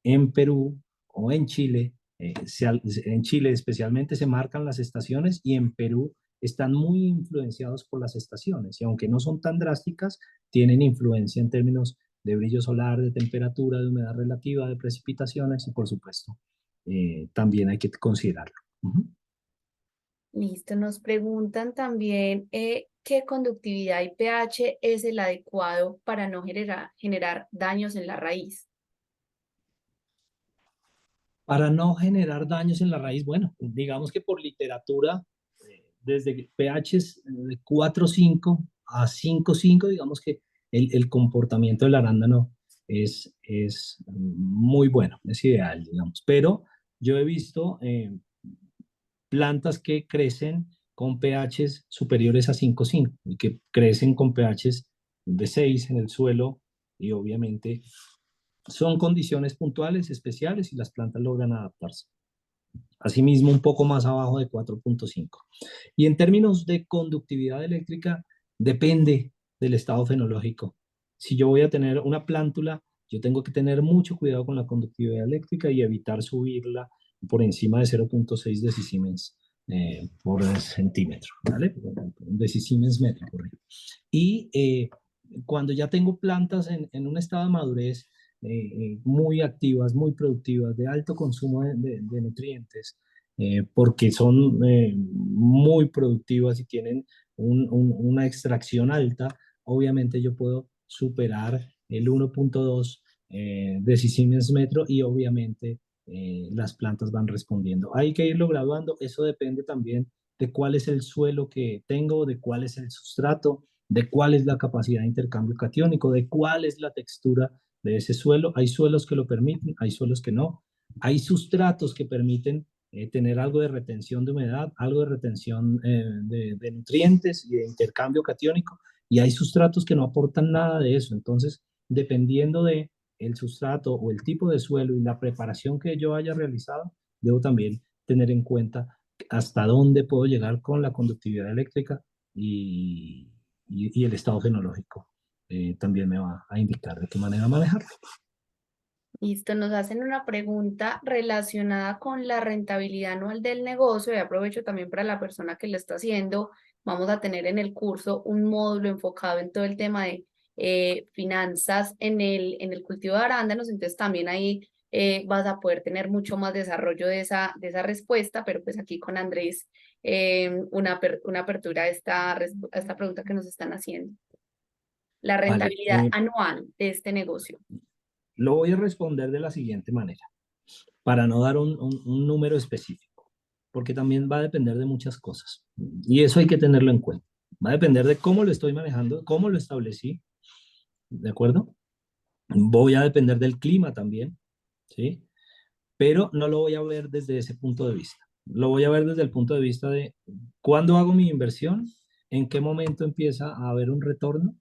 en Perú o en Chile, en Chile especialmente se marcan las estaciones y en Perú están muy influenciados por las estaciones y aunque no son tan drásticas, tienen influencia en términos de brillo solar, de temperatura, de humedad relativa, de precipitaciones y por supuesto también hay que considerarlo. Ujú. Listo, nos preguntan también qué conductividad y pH es el adecuado para no generar daños en la raíz. Para no generar daños en la raíz, bueno, digamos que por literatura, desde pHs de 4,5 a 5,5, digamos que el comportamiento del arándano es muy bueno, es ideal, digamos. Pero yo he visto plantas que crecen con pHs superiores a 5,5 y que crecen con pHs de 6 en el suelo y obviamente son condiciones puntuales, especiales y las plantas logran adaptarse. Asimismo, un poco más abajo de 4,5. Y en términos de conductividad eléctrica, depende del estado fenológico. Si yo voy a tener una plántula, yo tengo que tener mucho cuidado con la conductividad eléctrica y evitar subirla por encima de 0,6 decisiemens por centímetro, ¿vale? Decisiemens metro, correcto. Y cuando ya tengo plantas en un estado de madurez, muy activas, muy productivas, de alto consumo de nutrientes, porque son muy productivas y tienen una extracción alta, obviamente yo puedo superar el 1,2 decisiemens metro y obviamente las plantas van respondiendo. Hay que irlo graduando, eso depende también de cuál es el suelo que tengo, de cuál es el sustrato, de cuál es la capacidad de intercambio catiónico, de cuál es la textura de ese suelo. Hay suelos que lo permiten, hay suelos que no. Hay sustratos que permiten tener algo de retención de humedad, algo de retención de nutrientes y de intercambio catiónico, y hay sustratos que no aportan nada de eso. Entonces, dependiendo de el sustrato o el tipo de suelo y la preparación que yo haya realizado, debo también tener en cuenta hasta dónde puedo llegar con la conductividad eléctrica y el estado fenológico. También me va a indicar de qué manera manejarlo. Listo, nos hacen una pregunta relacionada con la rentabilidad anual del negocio y aprovecho también para la persona que lo está haciendo. Vamos a tener en el curso un módulo enfocado en todo el tema de finanzas en el cultivo de arándanos, entonces también ahí vas a poder tener mucho más desarrollo de esa respuesta, pero pues aquí con Andrés una apertura a esta pregunta que nos están haciendo. La Vale, rentabilidad anual de este negocio. lo voy a responder de la siguiente manera, para no dar un número específico, porque también va a depender de muchas cosas. Y eso hay que tenerlo en cuenta. Va a depender de cómo lo estoy manejando, cómo lo establecí, ¿de acuerdo? Voy a depender del clima también, ¿sí? Pero no lo voy a ver desde ese punto de vista. Lo voy a ver desde el punto de vista de cuándo hago mi inversión, en qué momento empieza a haber un retorno,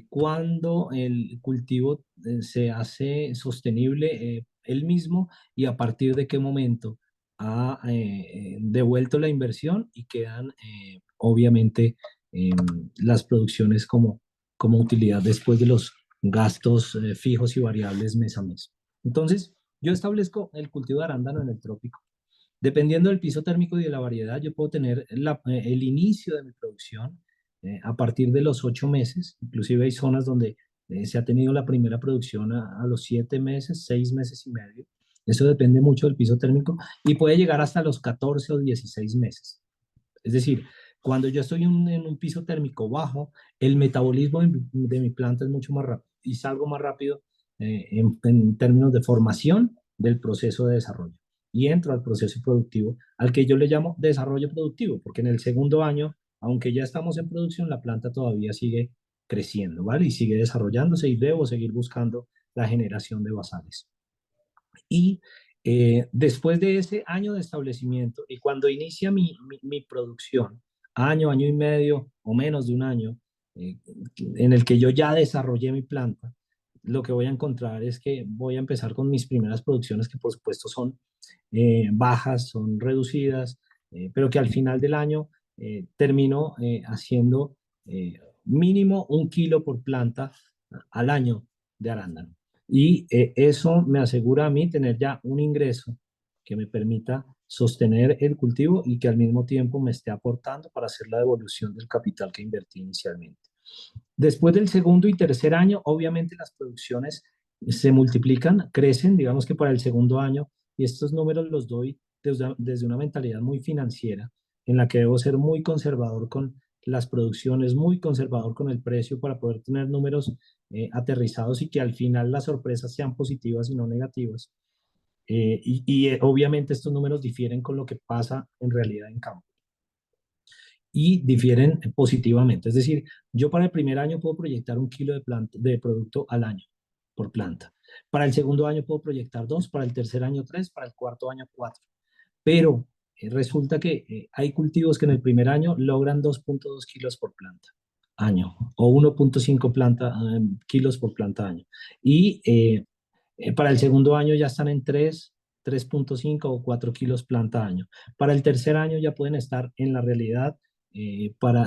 cuándo el cultivo se hace sostenible él mismo y a partir de qué momento ha devuelto la inversión y quedan obviamente eh, las producciones como utilidad después de los gastos fijos y variables mes a mes. Entonces, yo establezco el cultivo de arándano en el trópico. Dependiendo del piso térmico y de la variedad, yo puedo tener el inicio de mi producción a partir de los 8 meses. Inclusive hay zonas donde se ha tenido la primera producción a los 7 meses, 6 meses y medio. Eso depende mucho del piso térmico y puede llegar hasta los 14 o 16 meses. Es decir, cuando yo estoy en un piso térmico bajo, el metabolismo de mi planta es mucho más rápido y salgo más rápido en términos de formación del proceso de desarrollo. Y entro al proceso productivo, al que yo le llamo desarrollo productivo, porque en el segundo año, aunque ya estamos en producción, la planta todavía sigue creciendo, ¿vale? Y sigue desarrollándose y debo seguir buscando la generación de basales. Y después de ese año de establecimiento y cuando inicia mi producción, año, año y medio o menos de un año, eh, en el que yo ya desarrollé mi planta, lo que voy a encontrar es que voy a empezar con mis primeras producciones que por supuesto son bajas, son reducidas, pero que al final del año termino haciendo mínimo 1 kilo por planta al año de arándano. Y eso me asegura a mí tener ya un ingreso que me permita sostener el cultivo y que al mismo tiempo me esté aportando para hacer la devolución del capital que invertí inicialmente. Después del segundo y tercer año, obviamente las producciones se multiplican, crecen, digamos que para el segundo año, y estos números los doy desde una mentalidad muy financiera, en la que debo ser muy conservador con las producciones, muy conservador con el precio para poder tener números aterrizados y que al final las sorpresas sean positivas y no negativas. Obviamente estos números difieren con lo que pasa en realidad en campo y difieren positivamente. Es decir, yo para el primer año puedo proyectar 1 kilo de producto al año por planta. Para el segundo año puedo proyectar 2, para el tercer año 3, para el cuarto año 4. Pero resulta que hay cultivos que en el primer año logran 2.2 kilos por planta año o 1.5 kilos por planta año. Y para el segundo año ya están en 3.5 o 4 kilos planta año. Para el tercer año ya pueden estar en la realidad,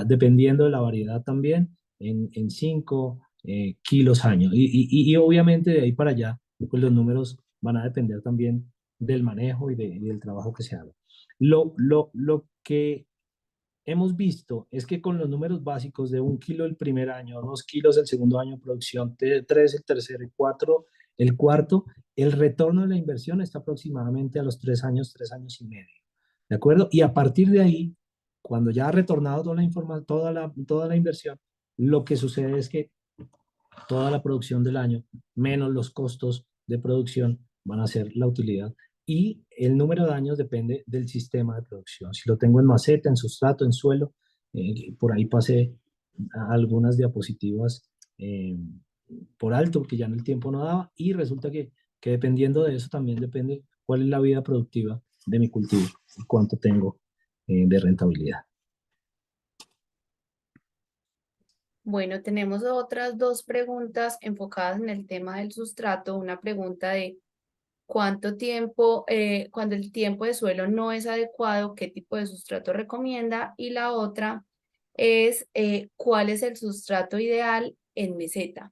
dependiendo de la variedad también, en 5 kilos año. Y obviamente de ahí para allá, pues los números van a depender también del manejo y del trabajo que se haga. Lo que hemos visto es que con los números básicos de 1 kilo el primer año, 2 kilos el segundo año de producción, 3 el tercero y 4 el cuarto, el retorno de la inversión está aproximadamente a los 3 años, 3 años y medio. ¿De acuerdo? Y a partir de ahí, cuando ya ha retornado toda la inversión, lo que sucede es que toda la producción del año, menos los costos de producción, van a ser la utilidad. Y el número de años depende del sistema de producción. Si lo tengo en maceta, en sustrato, en suelo, por ahí pasé algunas diapositivas por alto, porque ya en el tiempo no daba, y resulta que dependiendo de eso también depende cuál es la vida productiva de mi cultivo y cuánto tengo de rentabilidad. Bueno, tenemos otras dos preguntas enfocadas en el tema del sustrato. Una pregunta de cuánto tiempo, cuando el tiempo de suelo no es adecuado, qué tipo de sustrato recomienda. Y la otra es cuál es el sustrato ideal en meseta.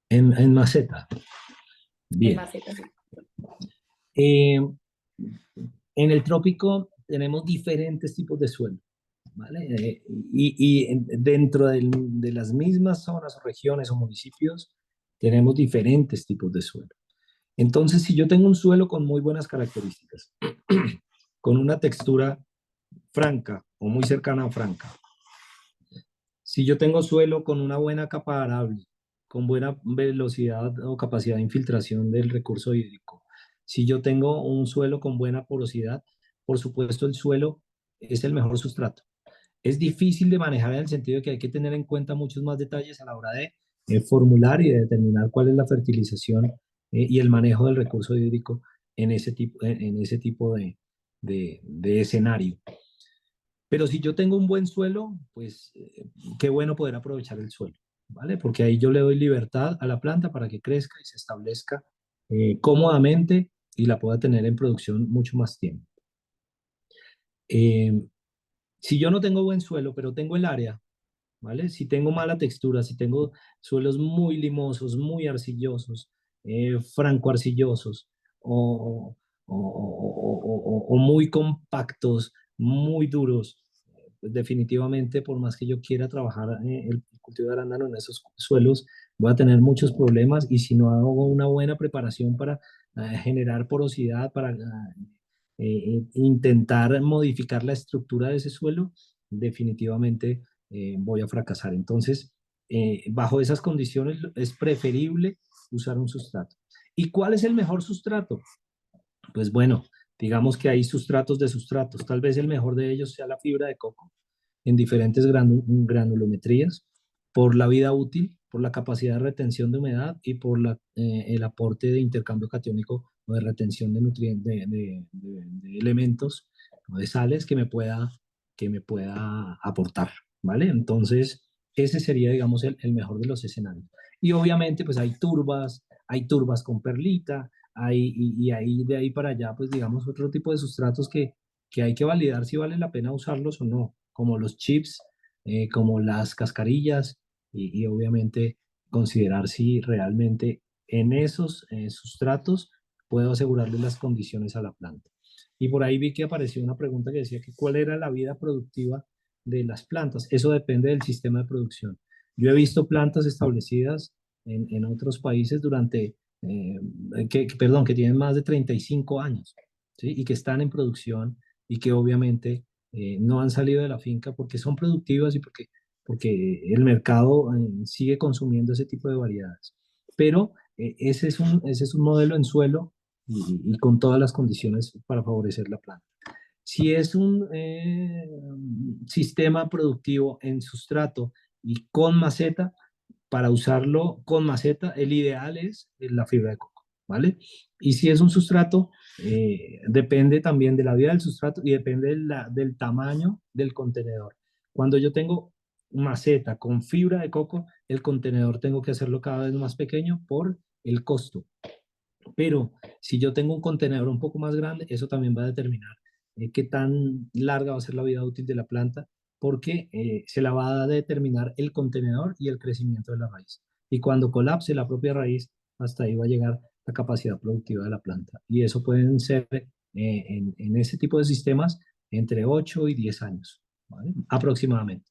En maceta, En bien. maceta, sí. Eh, en el trópico tenemos diferentes tipos de suelo, ¿vale? Dentro de las mismas zonas o regiones o municipios tenemos diferentes tipos de suelo. Entonces, si yo tengo un suelo con muy buenas características, con una textura franca o muy cercana a franca, si yo tengo suelo con una buena capa arable, con buena velocidad o capacidad de infiltración del recurso hídrico, si yo tengo un suelo con buena porosidad, por supuesto el suelo es el mejor sustrato. Es difícil de manejar en el sentido de que hay que tener en cuenta muchos más detalles a la hora de formular y de determinar cuál es la fertilización y el manejo del recurso hídrico en ese tipo de escenario. Pero si yo tengo un buen suelo, pues qué bueno poder aprovechar el suelo, ¿vale? Porque ahí yo le doy libertad a la planta para que crezca y se establezca cómodamente y la pueda tener en producción mucho más tiempo. Eh, si yo no tengo buen suelo, pero tengo el área, ¿vale? Si tengo mala textura, si tengo suelos muy limosos, muy arcillosos, franco-arcillosos o muy compactos, muy duros, pues definitivamente por más que yo quiera trabajar el cultivo de arándano en esos suelos, voy a tener muchos problemas y si no hago una buena preparación para generar porosidad, para intentar modificar la estructura de ese suelo, definitivamente voy a fracasar. Entonces, bajo esas condiciones es preferible usar un sustrato. ¿Y cuál es el mejor sustrato? Pues bueno, digamos que hay sustratos de sustratos. Tal vez el mejor de ellos sea la fibra de coco en diferentes granulometrías por la vida útil, por la capacidad de retención de humedad y por el aporte de intercambio catiónico o de retención de nutrientes, de elementos o de sales que me pueda aportar, ¿vale? Entonces, ese sería, digamos, el mejor de los escenarios. Y obviamente, pues hay turbas con perlita, y ahí de ahí para allá, pues digamos, otro tipo de sustratos que hay que validar si vale la pena usarlos o no, como los chips, como las cascarillas, y obviamente considerar si realmente en esos sustratos puedo asegurarle las condiciones a la planta. Y por ahí vi que apareció una pregunta que decía que cuál era la vida productiva de las plantas. Eso depende del sistema de producción. Yo he visto plantas establecidas en otros países durante, perdón, que tienen más de 35 años, ¿sí? Y que están en producción y que obviamente no han salido de la finca porque son productivas y porque el mercado sigue consumiendo ese tipo de variedades. Pero ese es un modelo en suelo y con todas las condiciones para favorecer la planta. Si es un sistema productivo en sustrato y con maceta, para usarlo con maceta, el ideal es la fibra de coco, ¿vale? Y si es un sustrato, depende también de la vida del sustrato y depende del tamaño del contenedor. Cuando yo tengo maceta con fibra de coco, el contenedor tengo que hacerlo cada vez más pequeño por el costo. Pero si yo tengo un contenedor un poco más grande, eso también va a determinar qué tan larga va a ser la vida útil de la planta, porque se la va a determinar el contenedor y el crecimiento de la raíz. Y cuando colapse la propia raíz, hasta ahí va a llegar la capacidad productiva de la planta. Y eso pueden ser en ese tipo de sistemas entre 8 y 10 años, ¿vale? Aproximadamente.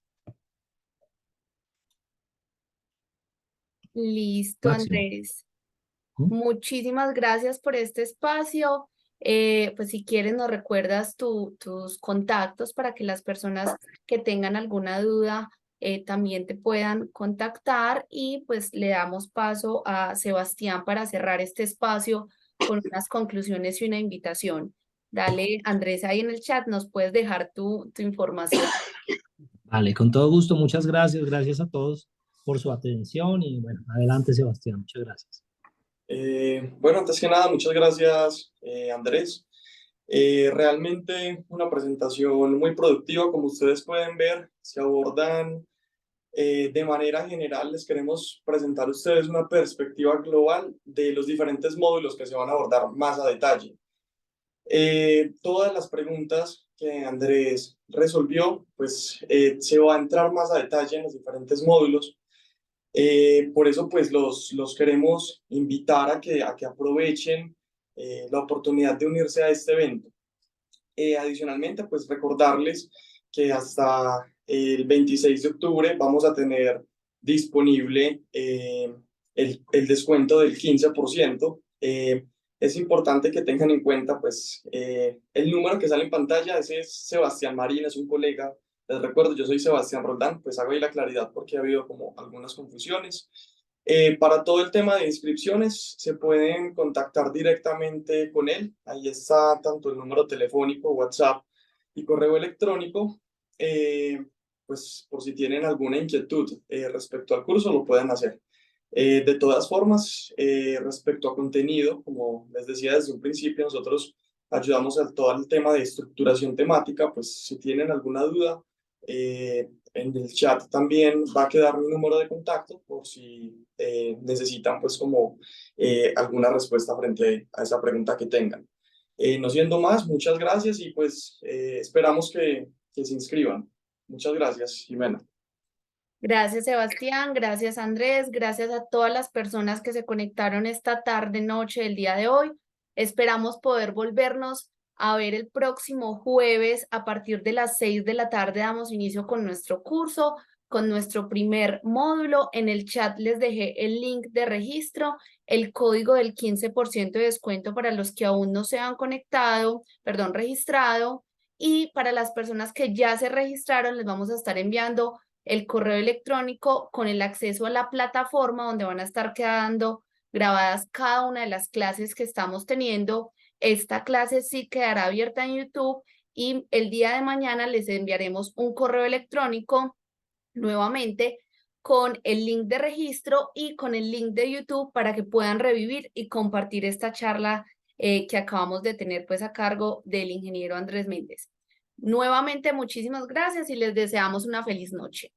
Listo, Máximo. Andrés. ¿Mm? Muchísimas gracias por este espacio. Pues si quieres nos recuerdas tus contactos para que las personas que tengan alguna duda también te puedan contactar y pues le damos paso a Sebastián para cerrar este espacio con unas conclusiones y una invitación. Dale, Andrés, ahí en el chat nos puedes dejar tu información. Vale, con todo gusto, muchas gracias. Gracias a todos por su atención y bueno, adelante Sebastián, muchas gracias. Bueno, antes que nada, muchas gracias, Andrés. Realmente una presentación muy productiva, como ustedes pueden ver, se abordan de manera general. Les queremos presentar a ustedes una perspectiva global de los diferentes módulos que se van a abordar más a detalle. Todas las preguntas que Andrés resolvió, pues se va a entrar más a detalle en los diferentes módulos. Por eso, pues los queremos invitar a que aprovechen la oportunidad de unirse a este evento. Adicionalmente, pues recordarles que hasta el 26 de octubre vamos a tener disponible el descuento del 15%. Es importante que tengan en cuenta, pues, el número que sale en pantalla. Ese es Sebastián Marín, es un colega. Les recuerdo, yo soy Sebastián Roldán, pues hago ahí la claridad porque ha habido como algunas confusiones. Para todo el tema de inscripciones se pueden contactar directamente con él. Ahí está tanto el número telefónico, WhatsApp y correo electrónico. Pues por si tienen alguna inquietud respecto al curso, lo pueden hacer. De todas formas, respecto a contenido, como les decía desde un principio, nosotros ayudamos a todo el tema de estructuración temática. Pues si tienen alguna duda, en el chat también va a quedar mi número de contacto por si necesitan pues como alguna respuesta frente a esa pregunta que tengan. No siendo más, muchas gracias y pues esperamos que se inscriban. Muchas gracias, Jimena. Gracias, Sebastián. Gracias, Andrés. Gracias a todas las personas que se conectaron esta tarde, noche del día de hoy. Esperamos poder volvernos a ver el próximo jueves a partir de las 6 de la tarde. Damos inicio con nuestro curso, con nuestro primer módulo. En el chat les dejé el link de registro, el código del 15% de descuento para los que aún no se han conectado, perdón, registrado. Y para las personas que ya se registraron, les vamos a estar enviando el correo electrónico con el acceso a la plataforma donde van a estar quedando grabadas cada una de las clases que estamos teniendo. Esta clase sí quedará abierta en YouTube y el día de mañana les enviaremos un correo electrónico nuevamente con el link de registro y con el link de YouTube para que puedan revivir y compartir esta charla que acabamos de tener pues a cargo del ingeniero Andrés Méndez. Nuevamente, muchísimas gracias y les deseamos una feliz noche.